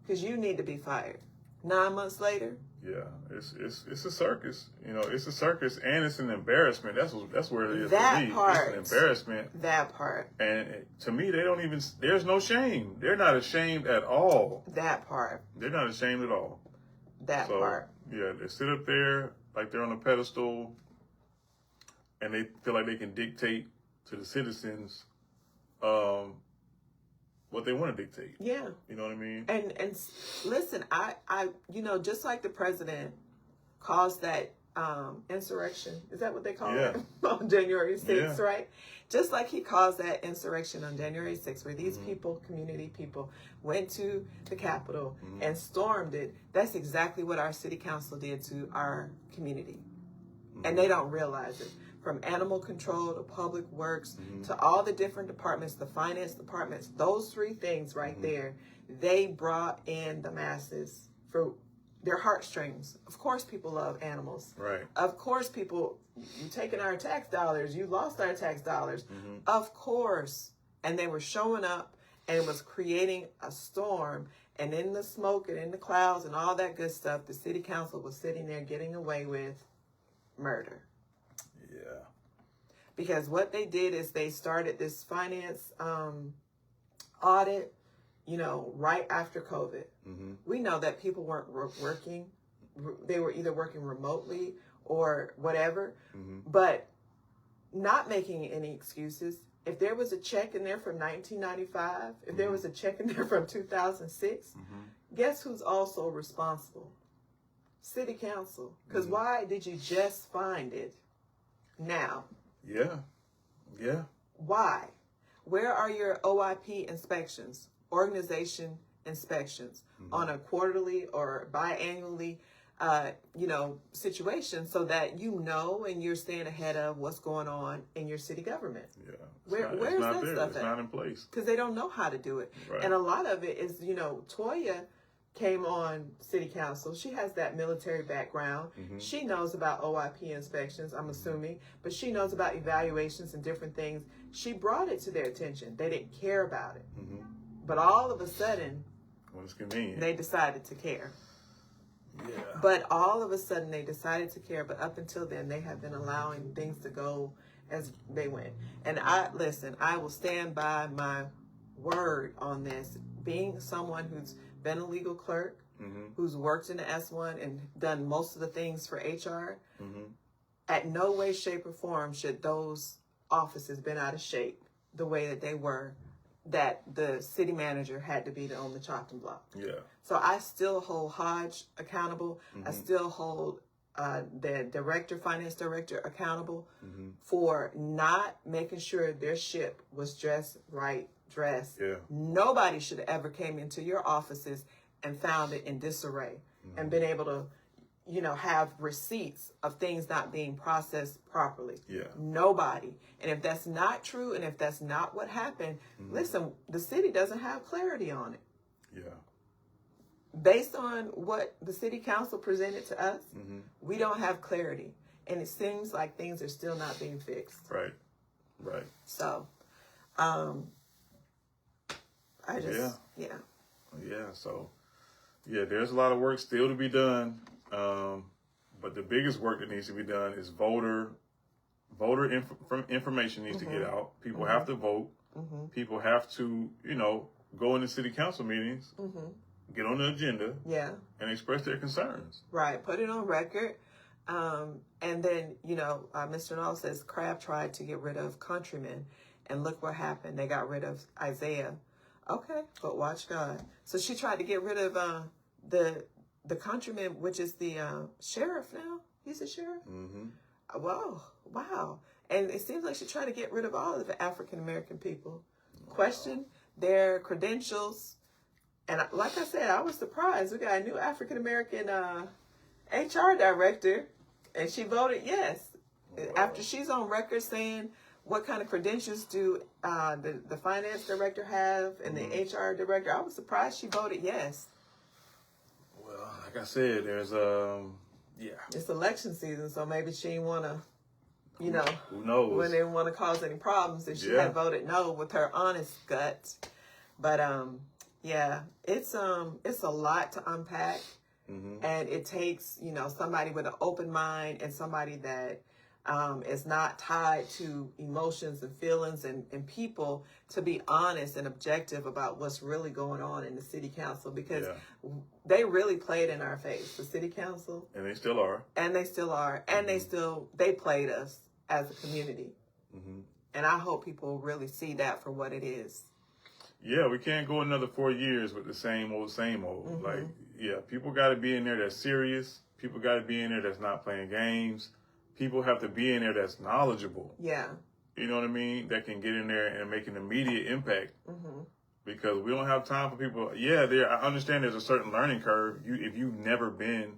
Because you need to be fired. 9 months later. Yeah, it's a circus. You know, it's a circus and it's an embarrassment. That's where it is that for me. Part, it's an embarrassment. That part. And to me, they don't even. There's no shame. They're not ashamed at all. That part. They're not ashamed at all. That part. Yeah, they sit up there like they're on a pedestal, and they feel like they can dictate to the citizens. What they want to dictate. Yeah. You know what I mean? And listen, I just like the president caused that insurrection. Is that what they call it? On January 6th, right? Just like he caused that insurrection on January 6th, where these mm-hmm. people, community people, went to the Capitol mm-hmm. and stormed it. That's exactly what our city council did to our community. Mm-hmm. And they don't realize it. From animal control to public works mm-hmm. to all the different departments, the finance departments, those three things right mm-hmm. there, they brought in the masses for their heartstrings. Of course people love animals. Right. Of course people, you taking our tax dollars, you lost our tax dollars. Mm-hmm. Of course. And they were showing up and it was creating a storm. And in the smoke and in the clouds and all that good stuff, the city council was sitting there getting away with murder. Yeah. Because what they did is they started this finance audit, right after COVID. Mm-hmm. We know that people weren't working. They were either working remotely or whatever, mm-hmm. but not making any excuses. If there was a check in there from 1995, if mm-hmm. there was a check in there from 2006, mm-hmm. guess who's also responsible? City council. Because mm-hmm. why did you just find it now? Yeah. Why? Where are your OIP inspections, organization inspections mm-hmm. on a quarterly or biannually, situation so that and you're staying ahead of what's going on in your city government? Yeah. Where's that stuff at? It's not in place. Because they don't know how to do it. Right. And a lot of it is, Toya came on city council. She has that military background. Mm-hmm. She knows about OIP inspections, I'm assuming, but she knows about evaluations and different things. She brought it to their attention. They didn't care about it. Mm-hmm. But all of a sudden, when it's convenient, they decided to care. Yeah. But all of a sudden they decided to care. But up until then, they have been allowing things to go as they went. And I will stand by my word on this. Being someone who's been a legal clerk, mm-hmm. who's worked in the S1 and done most of the things for HR, mm-hmm. at no way, shape, or form should those offices been out of shape the way that they were, that the city manager had to be on the chopping block. Yeah. So I still hold Hodge accountable. Mm-hmm. I still hold the finance director accountable mm-hmm. for not making sure their ship was dressed. Yeah. Nobody should have ever came into your offices and found it in disarray mm-hmm. and been able to, have receipts of things not being processed properly. Yeah. Nobody. And if that's not true and if that's not what happened, mm-hmm. listen, the city doesn't have clarity on it. Yeah. Based on what the city council presented to us, mm-hmm. we don't have clarity. and it seems like things are still not being fixed. Right. So, I just, So, there's a lot of work still to be done. But the biggest work that needs to be done is voter information needs to get out. People have to vote. People have to, go into city council meetings, get on the agenda, and express their concerns. Right. Put it on record. And then, Mr. Null says Crab tried to get rid of Countryman, and look what happened. They got rid of Isaiah. Okay, but watch God. So she tried to get rid of the Countryman, which is the sheriff now. He's a sheriff? Whoa, wow. And it seems like she tried to get rid of all of the African-American people. Question their credentials. And like I said, I was surprised. We got a new African-American HR director, and she voted yes. Wow. After she's on record saying what kind of credentials do the finance director have and the HR director, I was surprised she voted yes. Well, like I said, there's it's election season, so maybe she didn't want to, who knows? When they didn't want to cause any problems, if she had voted no with her honest gut. But it's a lot to unpack. And it takes, somebody with an open mind and somebody that is not tied to emotions and feelings and people to be honest and objective about what's really going on in the city council, because they really played in our face, the city council. And they still are. And they played us as a community. And I hope people really see that for what it is. Yeah, we can't go another 4 years with the same old. People got to be in there that's serious. People got to be in there that's not playing games. People have to be in there that's knowledgeable. Yeah. You know what I mean? That can get in there and make an immediate impact. Because we don't have time for people. I understand there's a certain learning curve. If you've never been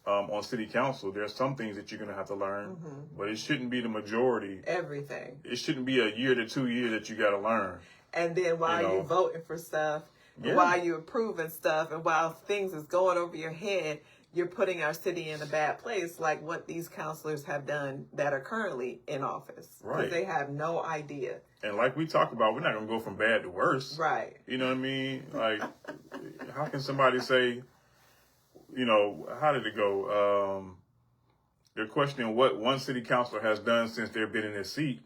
on city council, there's some things that you're going to have to learn. But it shouldn't be the majority. Everything. It shouldn't be a year to 2 years that you got to learn. And then while you're voting for stuff, while you're approving stuff, and while things is going over your head, you're putting our city in a bad place, like what these counselors have done that are currently in office. Right. Because they have no idea. And like we talk about, we're not going to go from bad to worse. Right. You know what I mean? Like, how can somebody say, how did it go? They're questioning what one city councilor has done since they've been in their seat.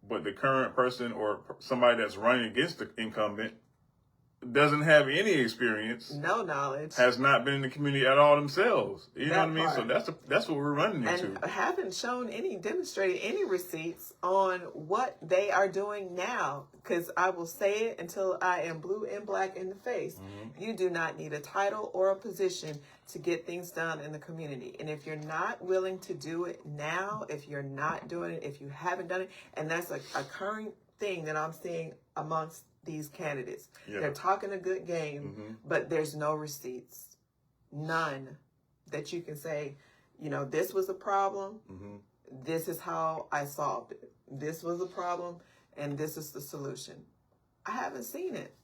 But the current person or somebody that's running against the incumbent doesn't have any experience, no knowledge, has not been in the community at all themselves. You know what I mean? Part. So that's what we're running into. And haven't demonstrated any receipts on what they are doing now. Because I will say it until I am blue and black in the face. You do not need a title or a position to get things done in the community. And if you're not willing to do it now, if you're not doing it, if you haven't done it, and that's a current thing that I'm seeing amongst these candidates. They're talking a good game, but there's no receipts. None that you can say, this was a problem. This is how I solved it. This was a problem, and this is the solution. I haven't seen it.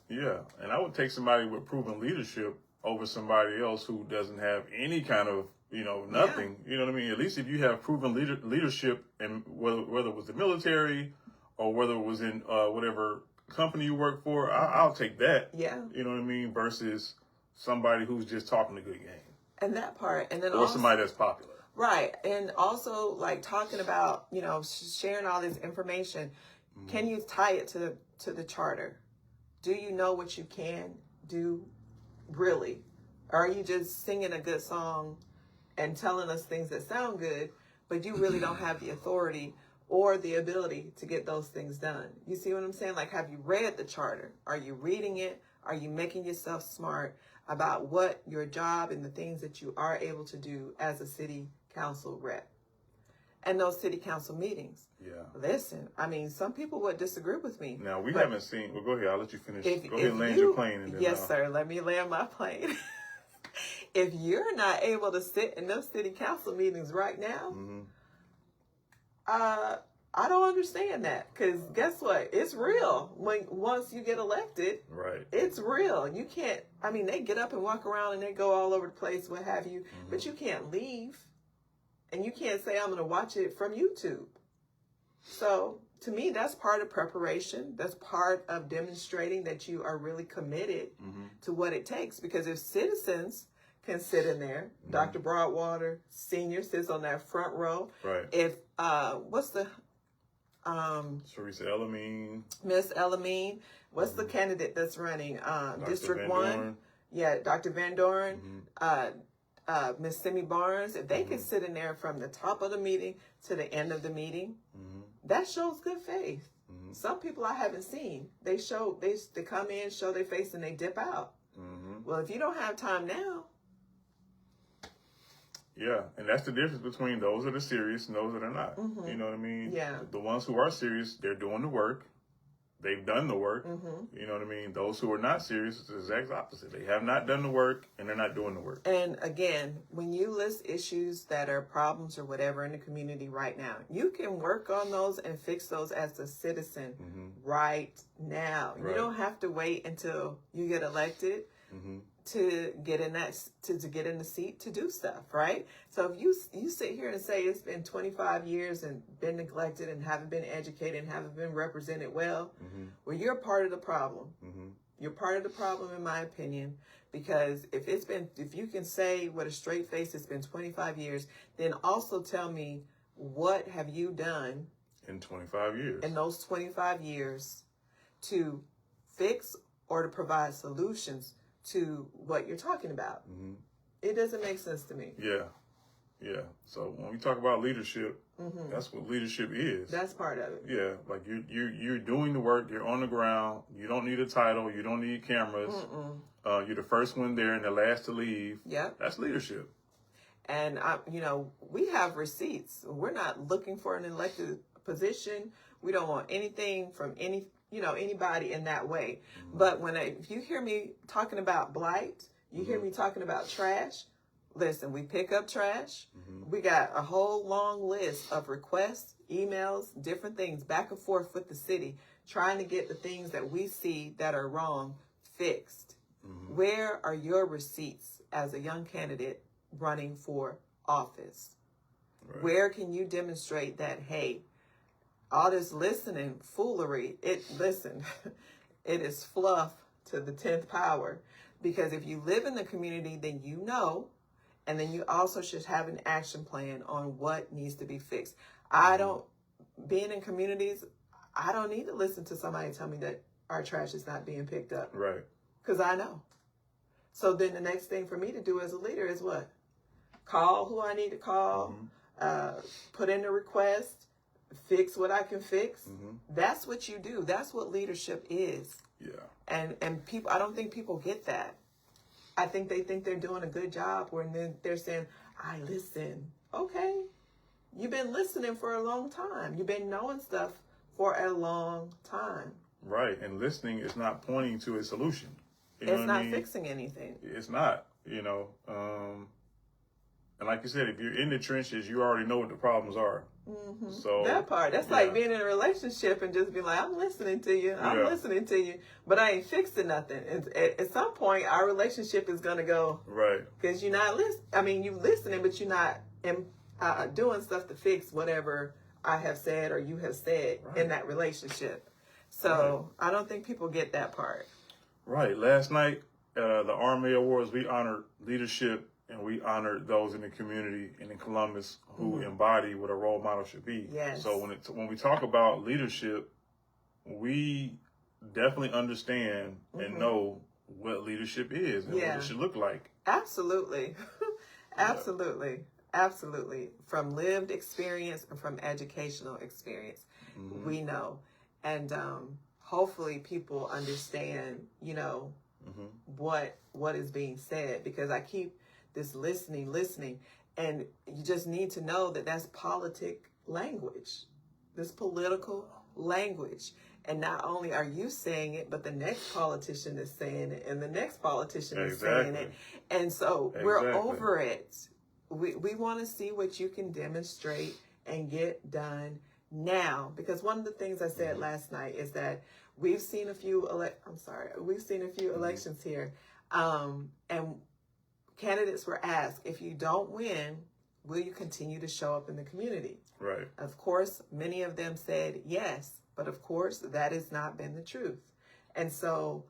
Yeah, and I would take somebody with proven leadership over somebody else who doesn't have any kind of, nothing. You know what I mean? At least if you have proven leadership, and whether it was the military or whether it was in whatever company you work for, I'll take that. Yeah. You know what I mean? Versus somebody who's just talking a good game. And that part. And then or also, somebody that's popular. Right. And also, like, talking about, sharing all this information. Can you tie it to the charter? Do you know what you can do, really? Or are you just singing a good song and telling us things that sound good, but you really don't have the authority or the ability to get those things done? You see what I'm saying? Like, have you read the charter? Are you reading it? Are you making yourself smart about what your job and the things that you are able to do as a city council rep? And those city council meetings. Yeah. Listen, I mean, some people would disagree with me. Now, we haven't seen, well, go ahead, I'll let you finish. Go ahead and land your plane. And then yes, sir, let me land my plane. If you're not able to sit in those city council meetings right now, I don't understand that, because guess what? It's real. Once you get elected, right? It's real. You can't. I mean, they get up and walk around and they go all over the place, what have you. But you can't leave and you can't say I'm going to watch it from YouTube. So to me, that's part of preparation. That's part of demonstrating that you are really committed to what it takes. Because if citizens can sit in there, Dr. Broadwater, senior, sits on that front row. Right. If, what's the... Teresa Elamine. Miss Elamine. What's the candidate that's running? District 1. Yeah, Dr. Van Doren. Miss Simi Barnes. If they can sit in there from the top of the meeting to the end of the meeting, that shows good faith. Some people I haven't seen, they come in, show their face, and they dip out. Well, if you don't have time now. Yeah, and that's the difference between those that are serious and those that are not. You know what I mean? Yeah. The ones who are serious, they're doing the work. They've done the work. You know what I mean? Those who are not serious, it's the exact opposite. They have not done the work, and they're not doing the work. And again, when you list issues that are problems or whatever in the community right now, you can work on those and fix those as a citizen right now. Right. You don't have to wait until you get elected to get in that to get in the seat to do stuff, right? So if you sit here and say it's been 25 years and been neglected and haven't been educated and haven't been represented well, well, you're part of the problem. You're part of the problem, in my opinion, because if you can say with a straight face it's been 25 years, then also tell me what have you done in 25 years? In those 25 years to fix or to provide solutions to what you're talking about. It doesn't make sense to me. Yeah. So when we talk about leadership, that's what leadership is. That's part of it. Yeah, like you're doing the work. You're on the ground. You don't need a title. You don't need cameras. You're the first one there and the last to leave. Yeah, that's leadership. And we have receipts. We're not looking for an elected position. We don't want anything from anybody in that way. But if you hear me talking about blight, you hear me talking about trash, listen, we pick up trash. We got a whole long list of requests, emails, different things back and forth with the city, trying to get the things that we see that are wrong fixed. Where are your receipts as a young candidate running for office? Right. Where can you demonstrate that, hey, all this listening foolery, it is fluff to the 10th power. Because if you live in the community, then you know, and then you also should have an action plan on what needs to be fixed. Being in communities, I don't need to listen to somebody tell me that our trash is not being picked up. Right. Because I know. So then the next thing for me to do as a leader is what? Call who I need to call, put in a request, fix what I can fix. That's what you do. That's what leadership is. Yeah. And people, I don't think people get that. I think they think they're doing a good job when then they're saying, I listen. Okay. You've been listening for a long time. You've been knowing stuff for a long time. Right. And listening is not pointing to a solution. It's not fixing anything. It's not, and like you said, if you're in the trenches, you already know what the problems are. So that part, that's like being in a relationship and just being like, I'm listening to you. I'm listening to you, but I ain't fixing nothing. At some point, our relationship is going to go. Right. Because you're not listening. I mean, you're listening, but you're not doing stuff to fix whatever I have said or you have said in that relationship. So I don't think people get that part. Right. Last night, the RMA Awards, we honored leadership and we honored those in the community and in Columbus who embody what a role model should be. Yes. So when we talk about leadership, we definitely understand and know what leadership is and what it should look like. Absolutely. Absolutely. Absolutely. From lived experience and from educational experience, we know. And hopefully people understand, what is being said, because I keep this listening, and you just need to know that that's politic language, this political language. And not only are you saying it, but the next politician is saying it, and the next politician is saying it. And so we're over it. We want to see what you can demonstrate and get done now. Because one of the things I said last night is that we've seen a few elections here, and candidates were asked, if you don't win, will you continue to show up in the community? Right. Of course, many of them said yes, but of course, that has not been the truth. And so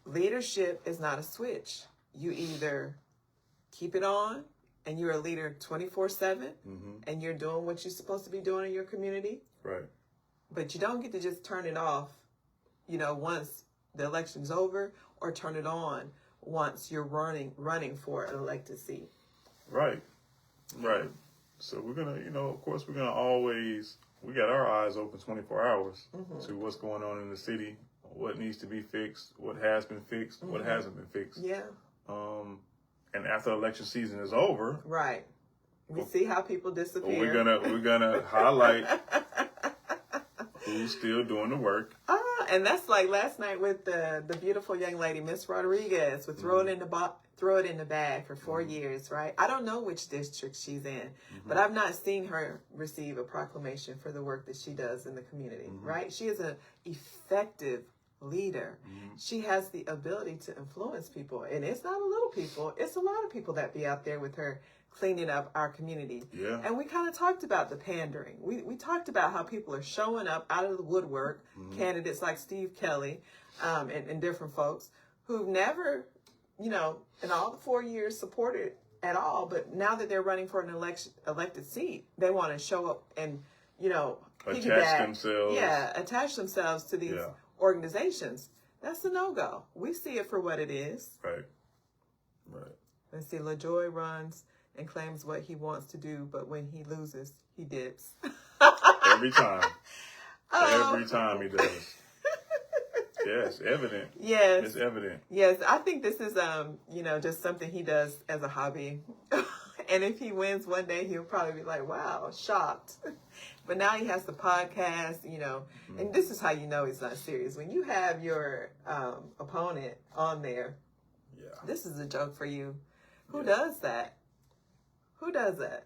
leadership is not a switch. You either keep it on and you're a leader 24/7 and you're doing what you're supposed to be doing in your community. Right. But you don't get to just turn it off, once the election's over, or turn it on once you're running for an elected seat. Right. Right. So we're going to, of course, we're going to always, we got our eyes open 24 hours to what's going on in the city, what needs to be fixed, what has been fixed, what hasn't been fixed. Yeah. And after election season is over, right, we see how people disappear. We're gonna highlight who's still doing the work. And that's like last night with the beautiful young lady, Miss Rodriguez, would throw it in the bag for 4 years, right? I don't know which district she's in, but I've not seen her receive a proclamation for the work that she does in the community, right? She is an effective leader. She has the ability to influence people, and it's not a little people, it's a lot of people that be out there with her cleaning up our community. Yeah. And we kind of talked about the pandering. We talked about how people are showing up out of the woodwork, candidates like Steve Kelly, and different folks who've never, in all the 4 years supported at all, but now that they're running for an elected seat, they want to show up and, attach themselves to these organizations. That's a no-go. We see it for what it is. Right. Let's see, LaJoy runs and claims what he wants to do, but when he loses, he dips. Every time. Every time he does. Yes, evident. Yes. It's evident. Yes, I think this is, just something he does as a hobby. And if he wins one day, he'll probably be like, wow, shocked. But now he has the podcast, and this is how you know he's not serious. When you have your opponent on there, this is a joke for you. Who does that? Who does that?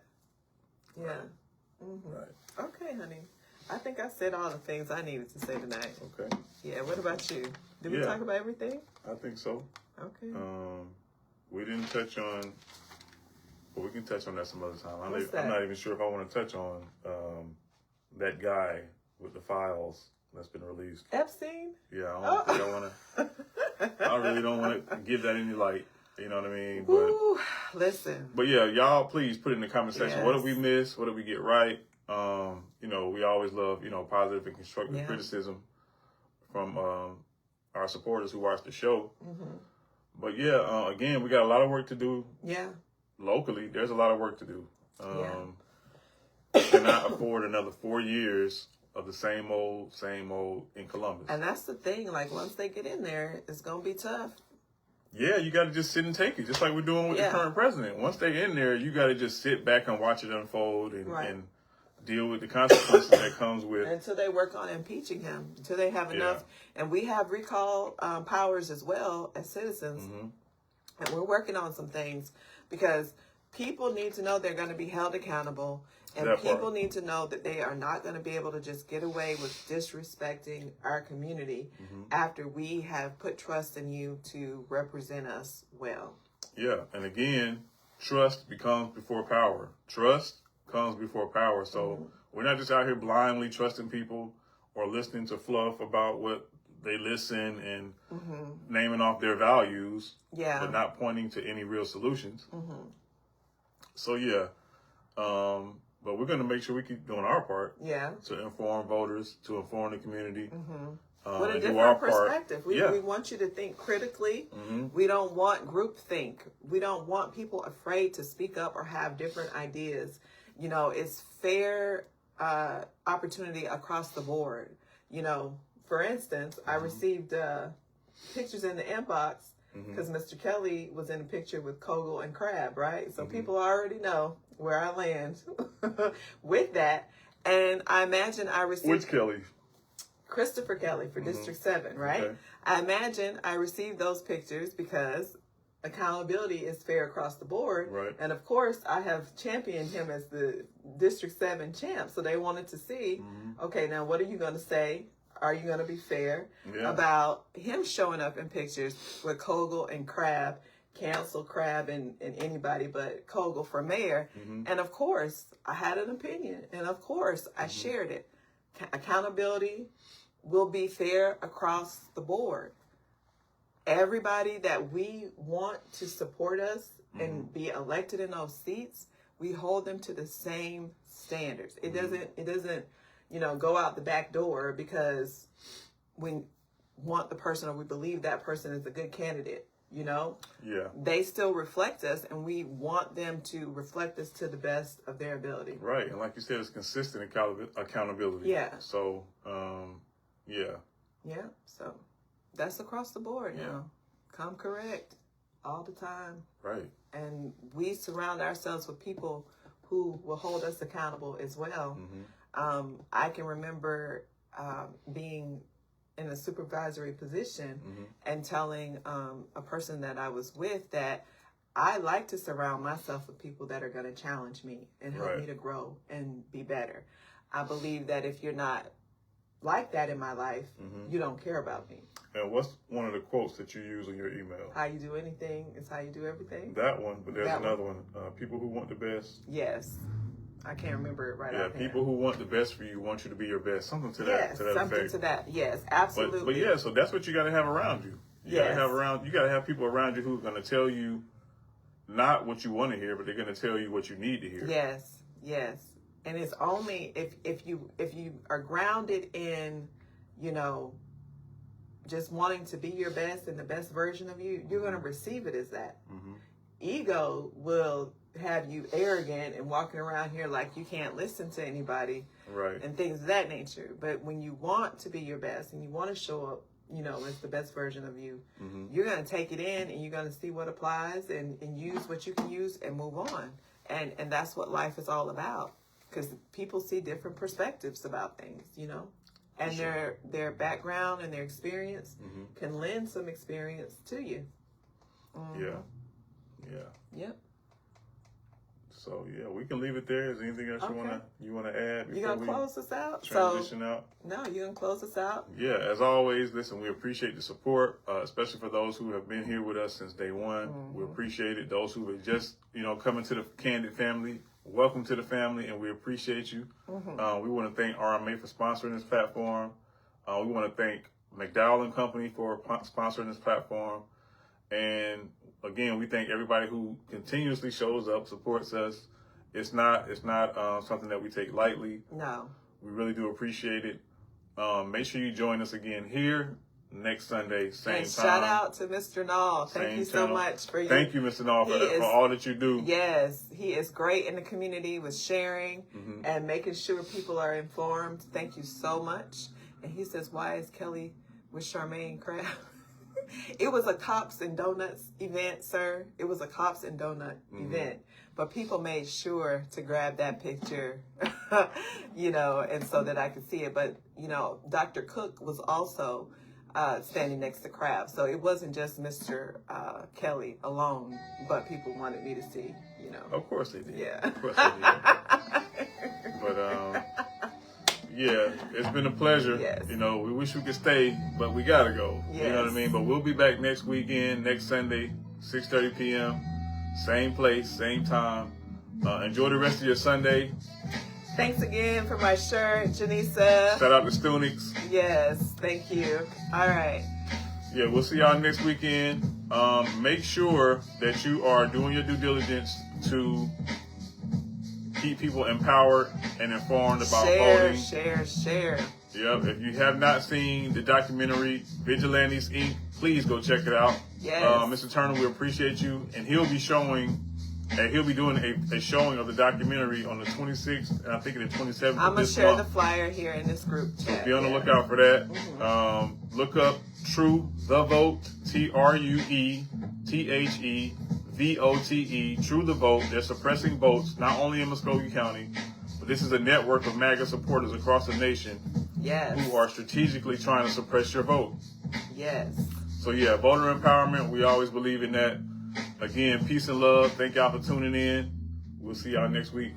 Yeah. Right. Okay, honey. I think I said all the things I needed to say tonight. Okay. Yeah, what about you? Did we talk about everything? I think so. Okay. We didn't touch on, but we can touch on that some other time. I'm not even sure if I want to touch on that guy with the files that's been released. Epstein? Yeah, I don't think I want to. I really don't want to give that any light. You know what I mean? Ooh, listen. But yeah, y'all please put in the comment section. Yes. What did we miss? What did we get right? We always love, positive and constructive criticism from our supporters who watch the show. But again, we got a lot of work to do. Yeah. Locally, there's a lot of work to do. Cannot afford another 4 years of the same old in Columbus. And that's the thing. Like, once they get in there, it's going to be tough. Yeah, you got to just sit and take it, just like we're doing with the current president. Once they're in there, you got to just sit back and watch it unfold and deal with the consequences that comes with. Until they work on impeaching him, until they have enough. And we have recall powers as well as citizens. And we're working on some things because people need to know they're going to be held accountable. And people need to know that they are not going to be able to just get away with disrespecting our community after we have put trust in you to represent us well. Yeah, and again, trust becomes before power. Trust comes before power. So we're not just out here blindly trusting people or listening to fluff about what they listen and naming off their values, but not pointing to any real solutions. So but we're going to make sure we keep doing our part to inform voters, to inform the community. With a different perspective. We want you to think critically. We don't want groupthink. We don't want people afraid to speak up or have different ideas. It's fair opportunity across the board. For instance, I received pictures in the inbox because Mr. Kelly was in a picture with Kogel and Crab, right? So people already know where I land with that. And I imagine I received... Which Kelly? Christopher Kelly for District 7, right? Okay. I imagine I received those pictures because accountability is fair across the board. Right. And of course, I have championed him as the District 7 champ. So they wanted to see, okay, now what are you going to say? Are you going to be fair about him showing up in pictures with Kogel and Crab cancel Crab and anybody but Kogel for mayor. And of course, I had an opinion. And of course, I shared it. Accountability will be fair across the board. Everybody that we want to support us and be elected in those seats, we hold them to the same standards. It doesn't, go out the back door because we want the person or we believe that person is a good candidate. Yeah. They still reflect us, and we want them to reflect us to the best of their ability. Right. And like you said, it's consistent accountability. Yeah. So, yeah. Yeah. So that's across the board now. Come correct all the time. Right. And we surround ourselves with people who will hold us accountable as well. I can remember being in a supervisory position and telling a person that I was with that I like to surround myself with people that are going to challenge me and help me to grow and be better. I believe that if you're not like that in my life, you don't care about me. And what's one of the quotes that you use in your email? How you do anything is how you do everything. That one, but there's another one. People who want the best. Yes. I can't remember it right Yeah, people who want the best for you want you to be your best. Something to that. To that something effect. to that. Yes, absolutely. But yeah, so that's what you got to have around you. You got to have people around you who are going to tell you not what you want to hear, but they're going to tell you what you need to hear. Yes, yes. And it's only if you are grounded in, just wanting to be your best and the best version of you, you're going to receive it as that. Ego will have you arrogant and walking around here like you can't listen to anybody, right? And things of that nature. But when you want to be your best and you want to show up, as the best version of you, you're going to take it in and you're going to see what applies and use what you can use and move on. And that's what life is all about, because people see different perspectives about things, and their background and their experience can lend some experience to you. Yep. So we can leave it there. Is there anything else you wanna add? You gonna close us out? Transition out? No, you gonna close us out? Yeah, as always, listen, we appreciate the support, especially for those who have been here with us since day one. We appreciate it. Those who have just, coming to the Candid family, welcome to the family, and we appreciate you. We want to thank RMA for sponsoring this platform. We want to thank McDowell and Company for sponsoring this platform. And again, we thank everybody who continuously shows up, supports us. It's not something that we take lightly. No. We really do appreciate it. Make sure you join us again here next Sunday, same time. Shout out to Mr. Nall. Thank you so much for Thank you, Mr. Nall, for all that you do. Yes, he is great in the community with sharing and making sure people are informed. Thank you so much. And he says, why is Kelly with Charmaine Crab? It was a Cops and Donuts event, sir. It was a Cops and Donut event. But people made sure to grab that picture, and so that I could see it. But, Dr. Cook was also standing next to Crab. So it wasn't just Mr. Kelly alone, but people wanted me to see, Of course they did. Yeah. Of course they did. But, it's been a pleasure. Yes. We wish we could stay, but we gotta go. Yes. You know what I mean? But we'll be back next weekend, next Sunday, 6:30 p.m. Same place, same time. Enjoy the rest of your Sunday. Thanks again for my shirt, Janisa. Shout out to Stunix. Yes, thank you. All right. Yeah, we'll see y'all next weekend. Make sure that you are doing your due diligence to keep people empowered and informed about voting. Share. Yep. If you have not seen the documentary Vigilantes Inc., please go check it out. Yes. Mr. Turner, we appreciate you, and he'll be doing a showing of the documentary on the 26th, and I think the 27th. I'm gonna share the flyer here in this group chat. So be on the lookout for that. Look up True the Vote, TRUETHEVOTE, True the Vote. They're suppressing votes, not only in Muskogee County, but this is a network of MAGA supporters across the nation who are strategically trying to suppress your vote. Yes. So voter empowerment, we always believe in that. Again, peace and love. Thank y'all for tuning in. We'll see y'all next week.